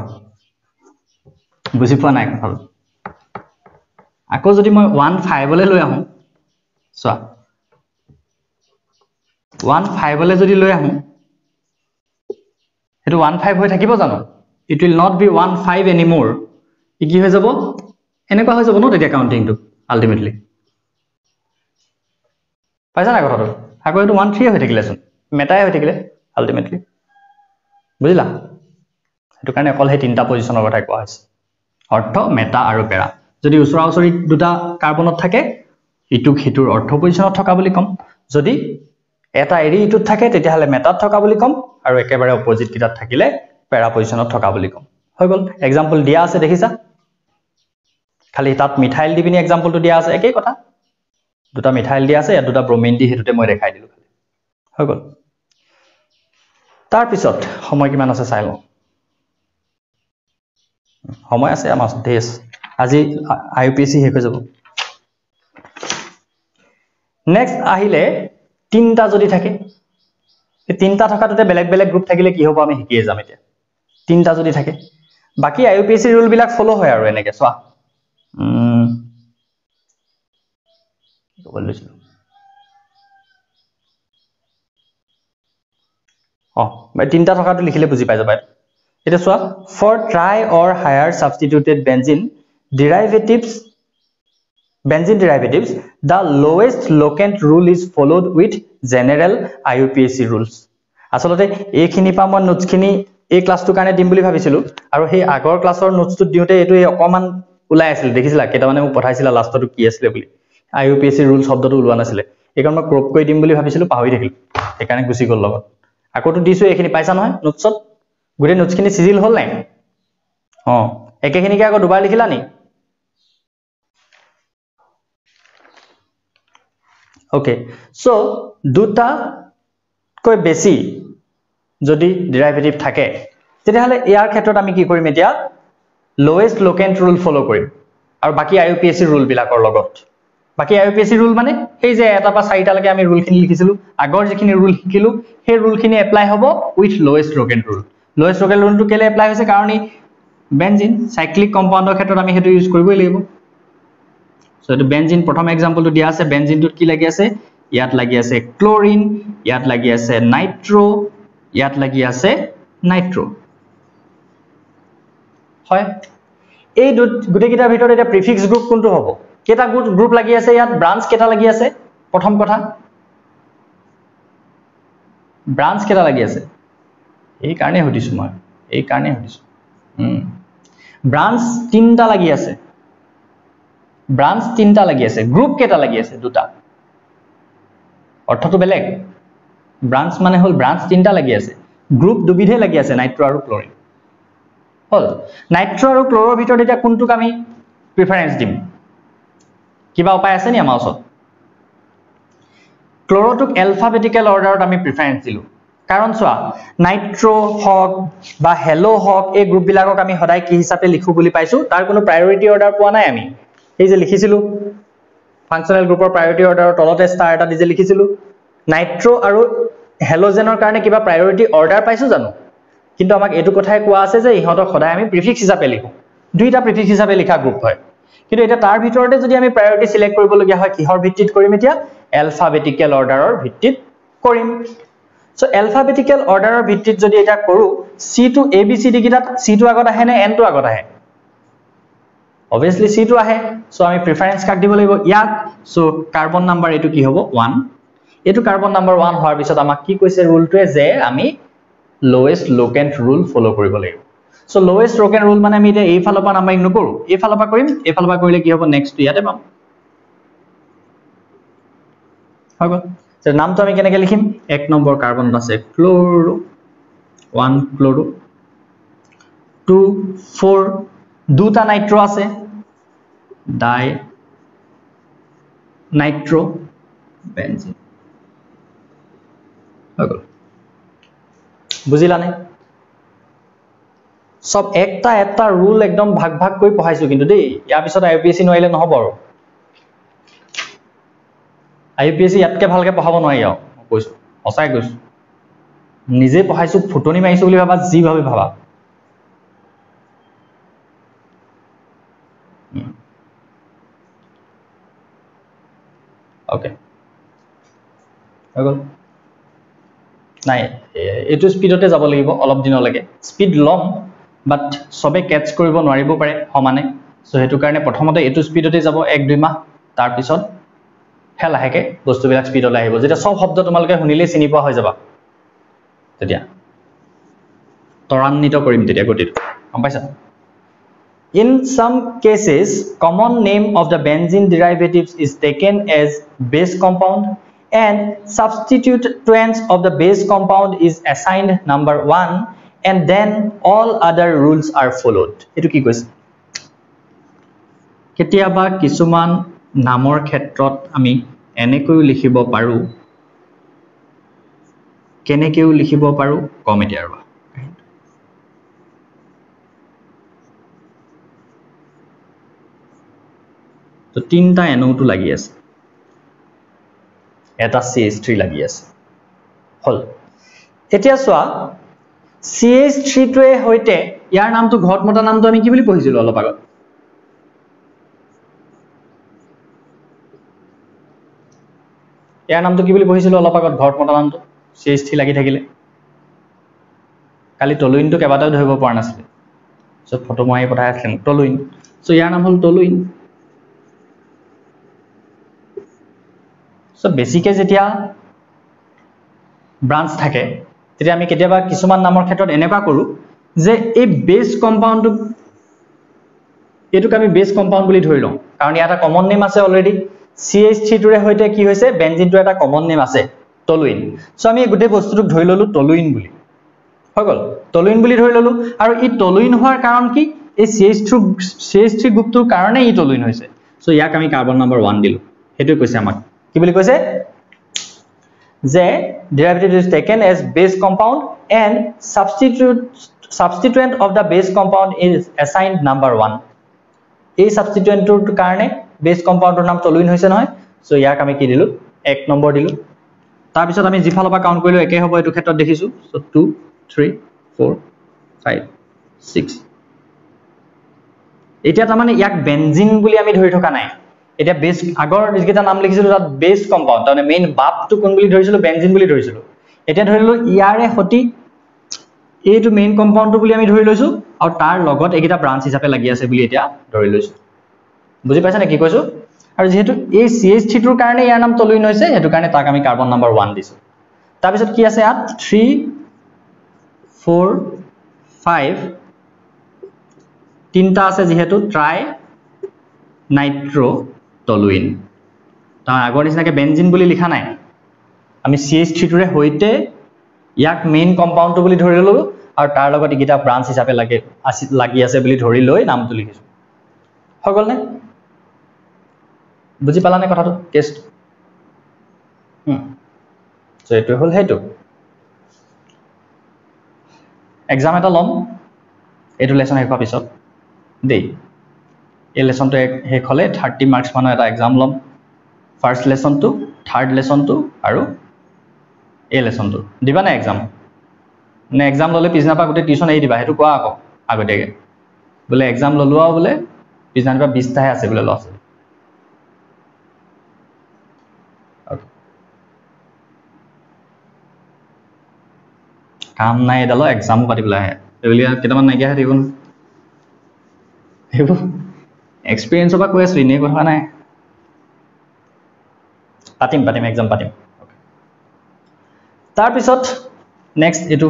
বুজি পোৱা নাই কথা আকৌ যদি মই 1 5 লে লৈ আহো সোৱা 1 5 লে যদি লৈ আহো হেতু 1 5 হৈ থাকিব জানো it will not be 1 5 anymore কি হৈ যাব এনেকুৱা হৈ যাব ন তেতিয়া কাউন্টিংটো আলটিমেটলি পাইছা না কথাটো আকৌ এটো 1 3 হৈ থাকিলেচোন মেটাই হৈ থাকিলে আলটিমেটলি বুজিলা এটো কাৰণে অকল হে তিনটা পজিশনৰ কথা কোৱা হৈছে অৰ্থ মেটা আৰু পেৰা যদি ওচৰা ওচৰি দুটা কাৰ্বনত থাকে ইটুক হিটুৰ অৰ্থ পজিশনত থকা বুলি কম যদি এটা এৰি ইটুত থাকে তেতিয়া হলে মেটাত থকা বুলি কম আৰু একেবাৰে অপোজিট কিটাত থাকিলে পেৰা পজিশনত থকা বুলি কম হৈ গল एग्जांपल দিয়া আছে দেখিছা খালি তাত মিথাইল দি পিনি एग्जांपलটো দিয়া আছে একেই কথা দুটা মিথাইল দিয়া আছে দুটা ব্ৰোমিন দি হেতুতে মই দেখাই দিলো হৈ গল তাৰ পিছত সময় কিমান আছে চাই লও সময় আছে আমাৰ দেশ আজি আইইউপিএসি শেষ হৈ যাব নেক্সট আহিলে তিনটা যদি থাকে এই তিনটা থকাটোতে বেলেগ বেলেগ গ্ৰুপ থাকিলে কি হ'ব আমি শিকিয়ে যাম এতিয়া তিনটা যদি থাকে বাকি আইইউপিএসি ৰুল বিলাক ফলো হয় আৰু এনেকে সোৱা বলিছো মই তিনটা থকাটো লিখিলে বুজি পাই যাবা এটা সোৱা for tri or higher substituted benzene derivatives the lowest locant rule is followed with general IUPAC rules আসলতে এইখিনি পা মই নোটস খিনি এই ক্লাসটো কাৰণে দিম বুলি ভাবিছিলো আৰু সেই আগৰ ক্লাসৰ নোটসটো দিওতে এটো অকমান উলাই আছিল দেখিছিলা কেটা মানে মোক পঠাইছিলা লাষ্টটো কি আছিল বুলি IUPAC rule শব্দটো উলোৱা নাছিলে এইখন মই ক্ৰপ কৰি দিম বুলি ভাবিছিলো পাহৰি থাকিলো সেইকাৰণে গুচি গ'ল লগত আকৌতো দিছো এইখিনি পাইছা নহয় নোটছত গোটেই নোটছখিনি সিজিল হ'ল নাই একেখিনিকে আকৌ দুবাৰ লিখিলা নি ওকে সো দুটা কৈ বেছি যদি ডেৰিভেটিভ থাকে তেতিয়াহলে ইয়াৰ ক্ষেত্ৰত আমি কি কৰিম এতিয়া লোৱেষ্ট লোকেন্ট ৰুল ফলো কৰিম আৰু বাকি আইইউপিএসসি ৰুল বিলাকৰ লগত বাকি আইইউপিএসসি ৰুল মানে এই যে এটা বা চাৰিটা লৈকে আমি ৰুলখিনি লিখিছিলো আগৰ যিখিনি ৰুল শিকিলো সেই ৰুলখিনি এপ্লাই হ'ব উইথ লোৱেষ্ট লোকেন্ট ৰুল লোৱেষ্ট লোকেন্ট ৰুলটো কেলে এপ্লাই হৈছে কাৰণ ই বেনজিন সাইক্লিক কম্পাউণ্ডৰ ক্ষেত্ৰত আমি হেতু ইউজ কৰিবই লাগিব সো এটো বেনজিন প্ৰথম এক্সাম্পলটো দিয়া আছে বেনজিনটোত কি লাগি আছে ইয়াত লাগি আছে ক্লোৰিন ইয়াত লাগি আছে নাইট্ৰো ইয়াত লাগি আছে নাইট্ৰো হয় এই গুটে কিটাৰ ভিতৰত এটা প্ৰিফিক্স গ্ৰুপ কোনটো হ'ব কেটা গ্ৰুপ লাগি আছে ইয়াত ব্ৰাঞ্চ কেটা লাগি আছে প্ৰথম কথা ব্ৰাঞ্চ কেটা লাগি আছে এই কাৰণে হদিছো মই এই কাৰণে হদিছো ব্ৰাঞ্চ তিনটা লাগি আছে ব্ৰাঞ্চ তিনটা লাগি আছে গ্ৰুপ কেটা লাগি আছে দুটা অৰ্থটো বেলেগ ব্ৰাঞ্চ মানে হল ব্ৰাঞ্চ তিনটা লাগি আছে গ্ৰুপ দুবিধে লাগি আছে নাইট্ৰো আৰু ক্লোৰিন হল নাইট্ৰো আৰু ক্লোৰৰ ভিতৰত এটা কোনটোক আমি প্ৰিফাৰেন্স দিম কিবা উপায় আছে নি আমাৰ ওচৰত ক্লোৰোটোক এলফাবেটিক্যাল অৰ্ডাৰত আমি প্ৰিফাৰেন্স দিলো কাৰণ চোৱা নাইট্ৰো হক বা হেলো হক এই গ্ৰুপ বিলাকক আমি সদায় কি হিচাপে লিখো বুলি পাইছো তাৰ কোনো প্ৰায়োৰিটি অৰ্ডাৰ পোৱা নাই আমি এই যে লিখিছিলো ফাংশনাল গ্ৰুপৰ প্ৰায়োৰিটি অৰ্ডাৰৰ তলতে ষ্টাৰ এটা দি যে লিখিছিলো নাইট্ৰো আৰু হেলোজেনৰ কাৰণে কিবা প্ৰায়োৰিটি অৰ্ডাৰ পাইছো জানো কিন্তু আমাক এটো কথাই কোৱা আছে যে ইহঁতক সদায় আমি প্ৰিফিক্স হিচাপে লিখো দুইটা প্ৰিফিক্স হিচাপে লিখা গ্ৰুপ হয় কিন্তু এটা তাৰ ভিতৰতে যদি আমি প্ৰায়োৰিটি সিলেক্ট কৰিব লগিয়া হয় কিহৰ ভিত্তিত কৰিম এতিয়া এলফাবেটিক্যাল অৰ্ডাৰৰ ভিত্তিত কৰিম সো এলফাবেটিক্যাল অৰ্ডাৰৰ ভিত্তিত যদি এটা কৰো সি two A B C D কিটাত C two আগত আহে নে এন টু আগত আহে obviously সি টু আহে সো আমি প্ৰিফাৰেন্স কাক দিব লাগিব ইয়াক সো কাৰ্বন নাম্বাৰ এটো কি হ'ব 1 এটো কাৰ্বন নাম্বাৰ 1 হোৱাৰ পিছত আমাক কি কৈছে ৰুলটোৱে যে আমি লোৱেষ্ট লোকেন্ট ৰুল ফলো কৰিব লাগিব সো লোৱেষ্ট লোকেন্ট ৰুল মানে আমি এতিয়া এই ফালৰ পৰা নাম্বাৰিং নকৰো এই ফালৰ পৰা কৰিম এই ফালৰ পৰা কৰিলে কি হ'ব নেক্সট ইয়াতে পাম হ'ব সো নামটো আমি কেনেকৈ লিখিম এক নম্বৰ কাৰ্বনত আছে ক্লোৰো 1 ক্লোৰো 2 4 দুটা নাইট্ৰো আছে ডাই নাইট্ৰো বেনজিন হগল বুজিলানে সব একটা একটা ৰুল একদম ভাগ ভাগ কৰি পঢ়াইছো কিন্তু দেই ইয়াৰ পিছত আইইউপিএসসি নোৱাৰিলে নহব আৰু আইইউপিএসসি ইয়াতকে ভালকে পঢ়াব নোৱাৰি আৰু কৈছো অসাই কৈছো নিজে পঢ়াইছো ফুটনি মাৰিছো বুলি ভাবা যি ভাবে ভাবা ওকে হগল নাই এটো স্পিডতে যাব লাগিব অলপ দিনলৈকে স্পিড লম বাট সবে ক্যাচ কৰিব নোৱাৰিব পাৰে সমানে সো হেতু কাৰণে প্ৰথমতে এটো স্পিডতে যাব 1-2 মাহ তাৰ পিছত হেলাহেকে বস্তুবিলাক স্পিডলৈ আহিব যেটা সব শব্দ তোমালকে শুনিলে চিনি পোৱা হৈ যাবা তেতিয়া ত্বৰান্বিত কৰিম তেতিয়া গতিটো গম পাইছা In some cases, common name of the benzene derivatives is taken as base compound and substituents of the base compound is assigned number 1 and then all other rules are followed. Etu ki koise? Ketiaba kisuman namor khetrot ami enekoi likhibo paru kenekeu likhibo paru comment arba তো তিনটা NO two লাগি আছে এটা CH3 লাগি আছে হল এতিয়া সোয়া CH3 টোৱে হইতে ইয়াৰ নামটো ঘটমতা নামটো আমি কি বুলি পঢ়িছিলো অলপ আগত ইয়াৰ নামটো কি বুলি পঢ়িছিলো অলপ আগত ঘটমতা নামটো CH3 লাগি থাকিলে কালি টলুইনটো কেবাটাও ধৰিব পৰা নাছিল সো ফটো মই পঠাই আছিম টলুইন সো ইয়াৰ নাম হল টলুইন সো বেসিকে যেতিয়া ব্ৰাঞ্চ থাকে তেতিয়া আমি কেতিয়াবা কিছুমান নামৰ ক্ষেত্ৰত এনেকা কৰো যে এই বেস কম্পাউন্ড এটুক আমি বেস কম্পাউন্ড বুলি ধৰি লওঁ কাৰণ ইয়াটা কমন নেম আছে অলৰেডি CH3 টোৰে হৈতে কি হৈছে বেনজিনটো এটা কমন নেম আছে টলুইন সো আমি গুটে বস্তুটোক ধৰি ললো টলুইন বুলি হৈ গল টলুইন বুলি ধৰি ললো আৰু ই টলুইন হোৱাৰ কাৰণ কি এই CH3 গ্ৰুপটোৰ কাৰণে ই টলুইন হৈছে সো ইয়াক আমি কাৰ্বন নম্বৰ 1 দিলো হেতু কৈছে আমাক কি বুলি কৈছে যে derivative is taken as base compound and substituent of the base compound is assigned number 1 এই substituentটোৰ কাৰণে base compoundৰ নাম টলুইন হৈছে নহয় সো ইয়াক আমি কি দিলো 1 নম্বৰ দিলো তাৰ পিছত আমি জিফালৰ পৰা কাউন্ট কৰিলো একে হ'ব এটো ক্ষেত্ৰত দেখিছো সো 2 3 4 5 6 এতিয়া তাৰ মানে ইয়াক বেনজিন বুলি আমি ধৰি থকা নাই এতিয়া বেস আগৰ যিকেইটা নাম লিখিছিলো তাত বেস কম্পাউন্ড মানে মেইন বাপটো কোন বুলি ধৰিছিলো বেনজিন বুলি ধৰিছিলো এতিয়া ধৰিলো ইয়াৰে হতি এইটো মেইন কম্পাউন্ডটো বুলি আমি ধৰি লৈছো আৰু তাৰ লগত এইকেইটা ব্ৰাঞ্চ হিচাপে লাগি আছে বুলি এতিয়া ধৰি লৈছো বুজি পাইছা নে কি কৈছো আৰু যেহেতু এই CH3 টোৰ কাৰণে ইয়াৰ নাম টলুইন হৈছে হেতু কাৰণে তাক আমি কাৰ্বন নম্বৰ 1 দিছো তাৰ পিছত কি আছে ইয়াত 3 4 5 তিনটা আছে যেহেতু ট্রাই নাইট্রো টলুইন তাৰ আগৰ নিচিনাকে বেনজিন বুলি লিখা নাই আমি CH3 টোৰে হৈতে ইয়াক মেইন কম্পাউন্ডটো বুলি ধৰি ললো আৰু তাৰ লগত ইগিটা ব্ৰাঞ্চ হিচাপে লাগি আছে বুলি ধৰি লৈ নামটো লিখিছো হৈ গল নে বুজি পালানে কথাটো টেষ্ট সো এটো হল হেতু এক্সাম এটা লম এটো লেসন হেক পিছত দেই এই লেসনটো হেক হলে 30 মার্কস মানৰ এটা এক্সাম লম first lesson to third lesson to আৰু এই লেসনটো দিবা না এক্সাম নে এক্সাম ললে পিছনা পা গুটে টিউশন এৰি দিবা হেতু কোৱা আকৌ আগতেকে বলে এক্সাম ললুৱা বলে পিছনা পা 20 টাহে আছে বলে লস কাম নাই এডালো এক্সাম পাতিবলা হে এবিলিয়া কেটামান নাই গিয়া হেতিগুন হেবু এক্সপেৰিয়েন্স বা কৈ আছো ইনে কথা নাই পাতিম এক্সাম পাতিম তাৰ পিছত নেক্সট এটো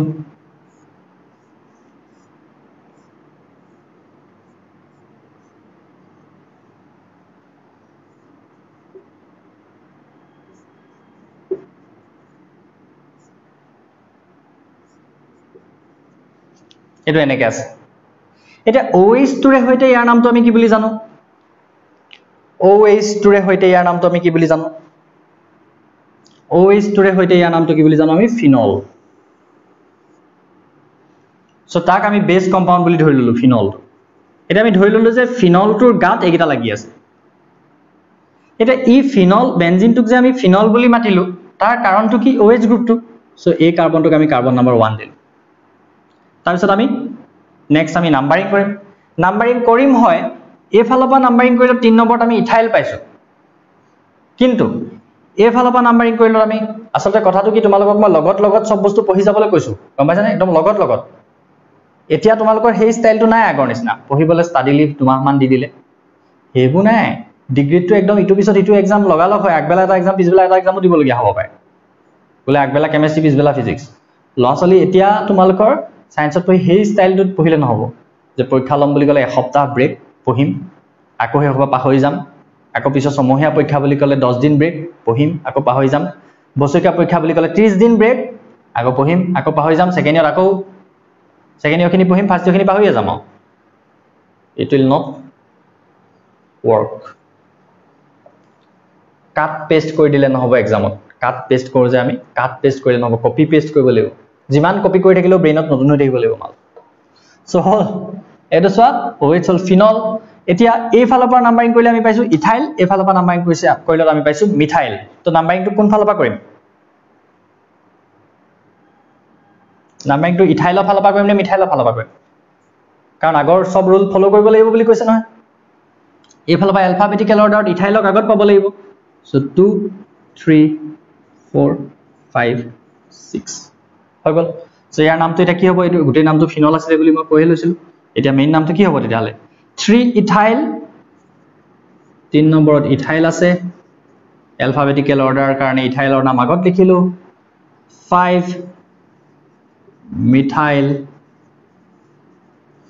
এটো এনেকে আছে এটা OH টোৰে হৈতে ইয়াৰ নামটো আমি কি বুলি জানো OH টোৰে হৈতে ইয়াৰ নামটো আমি কি বুলি জানো OH টোৰে হৈতে ইয়াৰ নামটো কি বুলি জানো আমি ফিনল সো তাক আমি বেস কম্পাউন্ড বুলি ধৰি ললো ফিনল এটা আমি ধৰি ললো যে ফিনলটোৰ গাত এগিটা লাগি আছে এটা ই ফিনল বেনজিনটোক যে আমি ফিনল বুলি মাতিলো তাৰ কাৰণটো কি OH গ্ৰুপটো সো এই কাৰ্বনটোক আমি কাৰ্বন নম্বৰ 1 দিলো তাৰ পিছত আমি নেক্সট আমি নাম্বাৰিং কৰিম হয় এফালৰ পৰা নাম্বাৰিং কৰিলে 3 নম্বৰত আমি ইথাইল পাইছো কিন্তু এফালৰ পৰা নাম্বাৰিং কৰিলে আমি আসলতে কথাটো কি তোমালোকক মই লগত সব বস্তু পঢ়ি যাবলৈ কৈছো গম পাইছানে একদম লগত এতিয়া তোমালোকৰ হেই ষ্টাইলটো নাই আগৰ নিচিনা পঢ়িবলৈ ষ্টাডি লিভ দুমাহ মান দি দিলে হেবু নাই ডিগ্ৰীটো একদম ইটো পিছত ইটো এক্সাম লগালগ হয় আগবেলা এটা এক্সাম পিছবেলা এটা এক্সামও দিবলগীয়া হ'ব পাৰে বলে আগবেলা কেমিষ্ট্ৰি পিছবেলা ফিজিক্স লছলি এতিয়া তোমালোকৰ সায়েন্সত পঢ়ি হেই ষ্টাইলটোত পঢ়িলে নহব যে পৰীক্ষা লম বুলি কলে এসপ্তাহ ব্ৰেক পঢ়িম আকৌ হে হ'ব পাহৰি যাম আকৌ পিছত সমহীয়া পৰীক্ষা বুলি কলে 10 দিন ব্ৰেক পঢ়িম আকৌ পাহৰি যাম বছৰীয়া পৰীক্ষা বুলি কলে 30 দিন ব্ৰেক আকৌ পঢ়িম আকৌ পাহৰি যাম সেকেন্ড ইয়াৰ আকৌ সেকেন্ড ইয়াৰখিনি পঢ়িম ফাৰ্স্ট ইয়াৰখিনি পাহৰি যাম it will not work cut paste কৰি দিলে নহব এক্সামত কাট পেস্ট কৰো যে আমি কাট পেস্ট কৰিলে নহব কপি পেস্ট কৰিব লাগিব যিমান কপি কৰি থাকিলেও ব্ৰেইনত নতুন হৈ থাকিব লাগিব মাল সো হল এটো সোৱা OH হল ফিনল এতিয়া এই ফালৰ পৰা নাম্বাৰিং কৰিলে আমি পাইছো ইথাইল এই ফালৰ পৰা নাম্বাৰিং কৰিলে আমি পাইছো মিথাইল তো নাম্বাৰিংটো কোন ফালৰ পৰা কৰিম নাম্বাৰিংটো ইথাইলৰ ফালৰ পৰা কৰিম নে মিথাইলৰ ফালৰ পৰা কৰিম কাৰণ আগৰ সব ৰুল ফলো কৰিব লাগিব বুলি কৈছে নহয় এই ফালৰ পৰা এলফাবেটিক্যাল অৰ্ডাৰত ইথাইলক আগত পাব লাগিব সো 2 3 4 5 6 হৈ গল সো ইয়াৰ নামটো এটা কি হ'ব এটো গুটে নামটো ফিনল আছে বুলি মই কৈ লৈছিল এটা মেইন নামটো কি হ'ব তেতিয়ালে 3 ইথাইল 3 নম্বৰত ইথাইল আছে এলফাবেটিক্যাল অৰ্ডাৰৰ কাৰণে ইথাইলৰ নাম আগত লিখিলো 5 methyl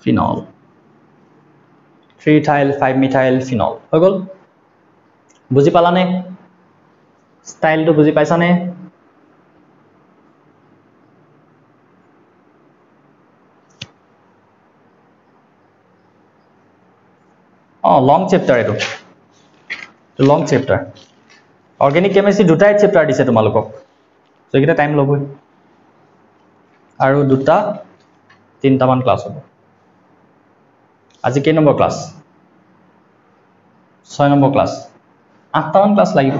phenol 3 ethyl 5 methyl phenol হৈ গল বুজি পালানে স্টাইলটো বুজি পাইছানে লং চ্যাপ্টাৰ এটো লং চ্যাপ্টাৰ অৰ্গেনিক কেমিষ্ট্ৰি দুটাই চ্যাপ্টাৰ দিছে তোমালোকক সো এটা টাইম ল'বই আৰু দুটা তিনটামান ক্লাস হ'ব আজি কেই নম্বৰ ক্লাস 6 নম্বৰ ক্লাস 8টামান ক্লাস লাগিব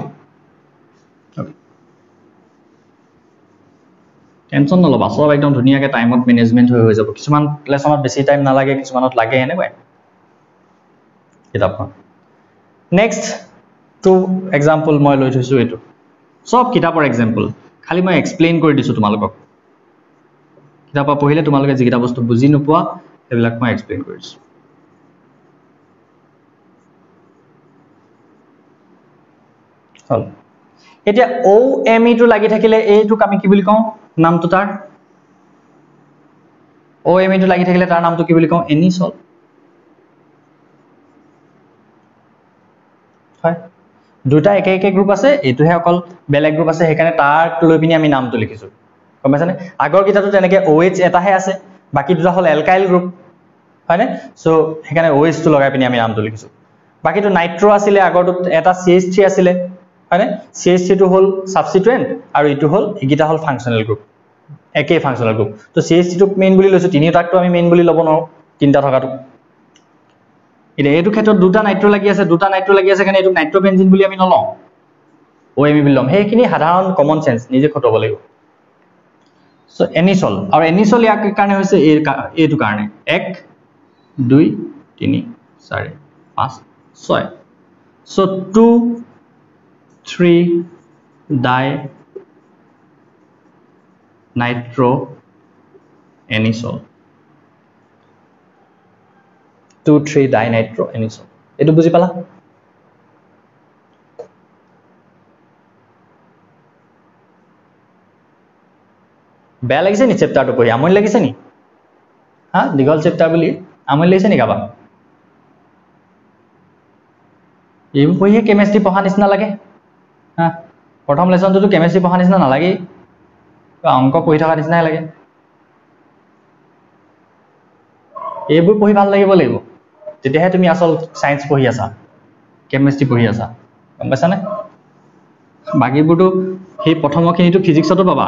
টেনশন নলবা সব একদম ধুনিয়াকে টাইমত ম্যানেজমেন্ট হৈ যাব কিছুমান লেসনত বেছি টাইম নালাগে কিছুমানত লাগে এনেকৈ কিতাপখন নেক্সট টু এক্সাম্পল মই লৈ থৈছো এটো সব কিতাপৰ এক্সাম্পল খালি মই এক্সপ্লেইন কৰি দিছো তোমালোকক কিতাপা পঢ়িলে তোমালোকে যি কিটা বস্তু বুজি নোপোৱা এবিলাক মই এক্সপ্লেইন কৰিছো হল এতিয়া ও এম ই টো লাগি থাকিলে এইটো আমি কি বুলি কওঁ নামটো তাৰ ও এম ই টো লাগি থাকিলে তাৰ নামটো কি বুলি কওঁ এনিসল হয় দুটা একে একে গ্ৰুপ আছে এটোহে অকল বেলেগ গ্ৰুপ আছে হেকানে তাৰ লৈ পিনি আমি নামটো লিখিছো কমাইছানে আগৰ কিটাটো তেনেকে OH এটাহে আছে বাকি দুটা হল এলকাইল গ্ৰুপ হয়নে সো হেকানে OH টো লগাই পিনি আমি নামটো লিখিছো বাকিটো নাইট্ৰো আছিল আগৰটো এটা CH3 আছিল হয়নে CH3 টো হল সাবস্টিটুয়েন্ট আৰু ইটো হল ইগিটা হল ফাংশনাল গ্ৰুপ একে ফাংশনাল গ্ৰুপ তো CH3 টো মেইন বুলি লৈছো তিনিটাকটো আমি মেইন বুলি লব নোৱাৰো তিনটা থকাটো এটো ক্ষেত্ৰত দুটা নাইট্ৰো লাগি আছে কাৰণে এটো নাইট্ৰোবেনজিন বুলি আমি নলওঁ OMe বুলি লম হেখিনি সাধাৰণ কমন সেন্স নিজে খটব লাগিব সো এনিসল আৰু এনিসল ইয়াক কাৰণে হৈছে এটো কাৰণে 1 2 3 4 5 6 সো 2 3 ডাই নাইট্ৰো এনিসল 2 3 ডাই নাইট্ৰো এনিসল এটো বুজি পালা বেয়া লাগিছে নি চ্যাপ্টাৰটো পঢ়ি আমনি লাগিছে নি হা দীঘল চ্যাপ্টাৰ বুলি আমনি লাগিছে নি কাবা এই পঢ়িয়ে কেমিষ্ট্ৰি পঢ়া নিচিনা লাগে হা প্ৰথম লেসনটো কেমিষ্ট্ৰি পঢ়া নিচিনা নালাগে অংক পঢ়ি থকা নিচিনা লাগে এইবোৰ পঢ়ি ভাল লাগিব তেতিয়াহে তুমি আসল সায়েন্স পঢ়ি আছা কেমিষ্ট্ৰি পঢ়ি আছা গম পাইছানে বাকিবোৰটো সেই প্ৰথমখিনিটো ফিজিক্সতো পাবা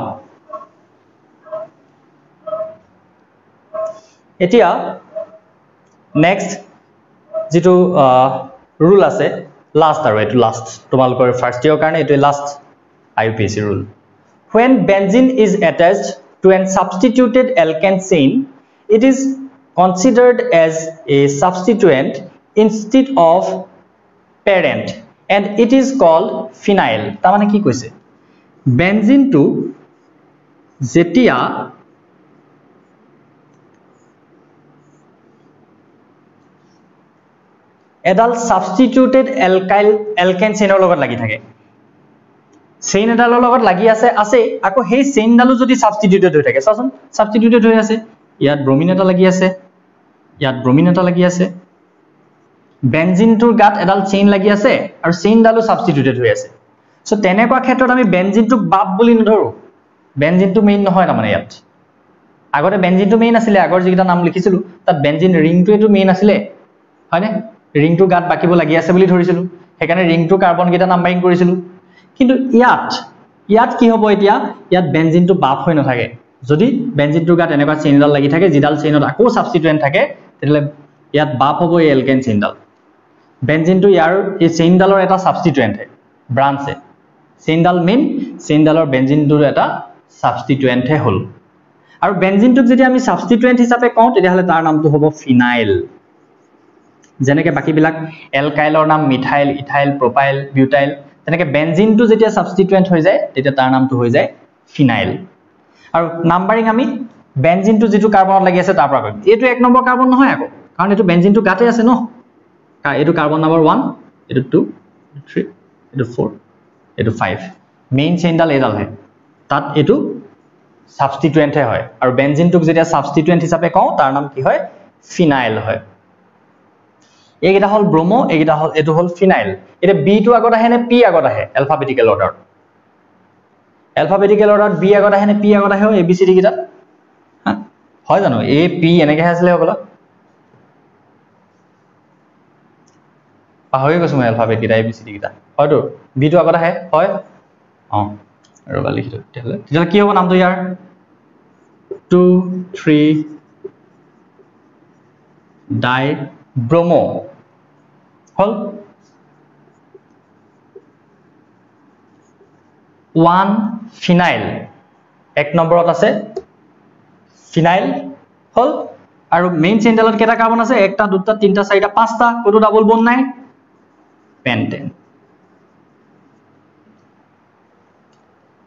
এতিয়া নেক্সট যেটো ৰুল আছে লাস্ট আৰু এটো লাস্ট তোমালোকৰ ফাৰ্স্ট ইয়াৰ কাৰণে এটো last IUPAC rule when benzene is attached to an substituted alkane chain it is considered as a substituent instead of parent and it is called phenyl ta mane ki koise benzene to jetia এডাল substituted alkane চেইনৰ লগত লাগি থাকে chain এডালৰ লগত লাগি আছে আকৌ সেই চেইনডালো যদি সাবস্টিটিউটেড হৈ থাকে চাচোন সাবস্টিটিউটেড হৈ আছে ইয়াত ব্ৰোমিন এটা লাগি আছে ইয়াত ব্ৰোমিন এটা লাগি আছে বেনজিনটোৰ গাত এডাল চেইন লাগি আছে আৰু চেইনডালো সাবস্টিটিউটেড হৈ আছে সো তেনেকুৱা ক্ষেত্ৰত আমি বেনজিনটোক বাপ বুলি নধৰো বেনজিনটো মেইন নহয় মানে ইয়াত আগতে বেনজিনটো মেইন আছিল আগৰ যিটা নাম লিখিছিলো তাত বেনজিন ৰিংটো এটো মেইন আছিল হয়নে ৰিংটো গাত বাকিব লাগি আছে বুলি ধৰিছিলো হেকানে ৰিংটো কাৰ্বন গিটা নাম্বাৰিং কৰিছিলো কিন্তু ইয়াত কি হ'ব এতিয়া ইয়াত বেনজিনটো বাপ হৈ নথাকে যদি বেনজিনটোৰ গাত এনেকুৱা চেইনডাল লাগি থাকে জিডাল চেইনত আকৌ সাবস্টিটুয়েন্ট থাকে তেলে ইয়াত বাপ হ'ব এই এলকেন চেইনডাল বেনজিনটো ইয়াৰ এই চেইনডালৰ এটা সাবস্টিটুয়েন্ট হে ব্ৰাঞ্চ হে চেইনডাল মেইন চেইনডালৰ বেনজিনটোৰ এটা সাবস্টিটুয়েন্ট হে হল আৰু বেনজিনটোক যদি আমি সাবস্টিটুয়েন্ট হিচাপে কওঁ তেতিয়াহলে তাৰ নামটো হ'ব ফিনাইল যেনেকে বাকি বিলাক এলকাইলৰ নাম মিথাইল ইথাইল প্ৰপাইল বিউটাইল তেনেকে বেনজিনটো যেতিয়া সাবস্টিটুয়েন্ট হৈ যায় তেতিয়া তাৰ নামটো হৈ যায় ফিনাইল আৰু নাম্বাৰিং আমি বেনজিনটো যেটো কাৰ্বনত লাগি আছে তাৰ পৰা কৰিম এটো এক নম্বৰ কাৰ্বন নহয় আকৌ কাৰণ এটো বেনজিনটো গাতে আছে ন এটো কাৰ্বন নম্বৰ 1 এটো 2 3 এটো 4 এটো 5 মেইন চেইনডাল এডাল হে তাত এটো সাবস্টিটুয়েন্ট হে হয় আৰু বেনজিনটোক যেতিয়া সাবস্টিটুয়েন্ট হিচাপে কওঁ তাৰ নাম কি হয় ফিনাইল হয় এইকেইটা হল ব্ৰমো এইকেইটা হল এটো হল ফিনাইল এটা বি টু আগত আহে নে পি আগত আহে এলফাবেটিক্যাল অৰ্ডাৰ এলফাবেটিক্যাল অৰ্ডাৰত বি আগত আহে নে পি আগত আহে এ বি সি ডি কিটা হয় জানো এ পি এনেকৈ আছিল হবলা পাহৰি গৈছো মই এলফাবেট কিটা এ বি সি ডি কিটা হয়তো বি টু আগত আহে হয় ৰবা লিখি দিওঁ তেতিয়াহ'লে কি হ'ব নামটো ইয়াৰ 2 3 ডাই ব্ৰমো হল 1 ফিনাইল এক নম্বৰত আছে ফিনাইল হল আৰু মেইন চেইনডালত কেটা কাৰ্বন আছে একটা দুটা তিনটা চাৰিটা পাঁচটা কোনো ডাবল বন্ড নাই পেন্টেন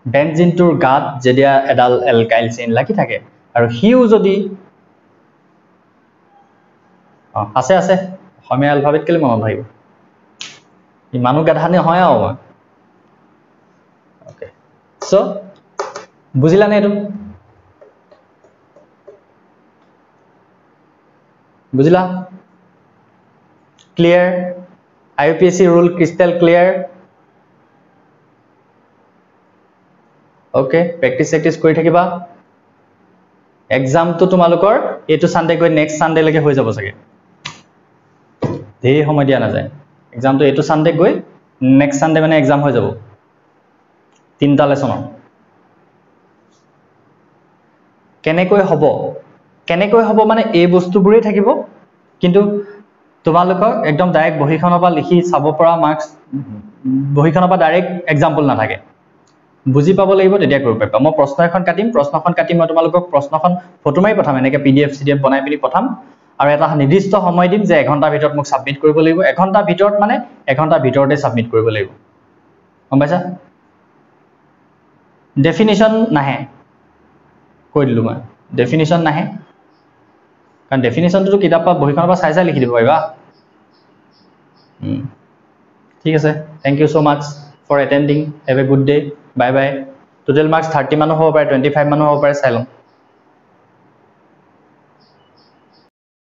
বেনজিনটোৰ গাত যেতিয়া এডাল এলকাইল চেইন লাগি থাকে আৰু হিউ যদি আছে আছে অসমীয়া এলফাবেট কেলে মনত থাকিব ইমানো গাধা নহয় আৰু ওকে সো বুজিলা নে এইটো বুজিলা clear IUPAC rule crystal clear okay practice কৰি থাকিবা exam তো তোমালোকৰ এটো সানডে গৈ নেক্সট সানডে লৈকে হৈ যাব সকে দেই সময় দিয়া না যায় exam তো এটো সানডে গৈ নেক্সট সানডে মানে exam হৈ যাব তিনটা লেসন কেনেকৈ হ'ব মানে এই বস্তুবোৰেই থাকিব কিন্তু তোমালোকৰ একদম ডাইৰেক্ট বহিখনৰ পৰা লিখি চাব পৰা মাৰ্কস বহিখনৰ পৰা ডাইৰেক্ট एग्जांपल না থাকে বুজি পাব লাগিব তেতিয়া কৰিব পাৰিবা মই প্ৰশ্ন এখন কাটিম মই তোমালোকক প্ৰশ্নখন ফটো মাৰি পঠাম এনেকৈ PDF CDF বনাই পিনি পঠাম আৰু এটা নিৰ্দিষ্ট সময় দিম যে 1 ঘণ্টাৰ ভিতৰত মোক সাবমিট কৰিব লাগিব 1 ঘণ্টাৰ ভিতৰত মানে 1 ঘণ্টাৰ ভিতৰতে সাবমিট কৰিব লাগিব গম পাইছা ডেফিনিশন নাহে কৈ দিলো মই ডেফিনিশন নাহে কাৰণ ডেফিনিশনটো কিতাপ পৰা বহিখনৰ পৰা চাই লিখি দিব পাৰিবা ঠিক আছে thank you so much for attending have a good day bye bye total marks 30 মানো হ'ব পাৰে 25 মানো হ'ব পাৰে চাই লম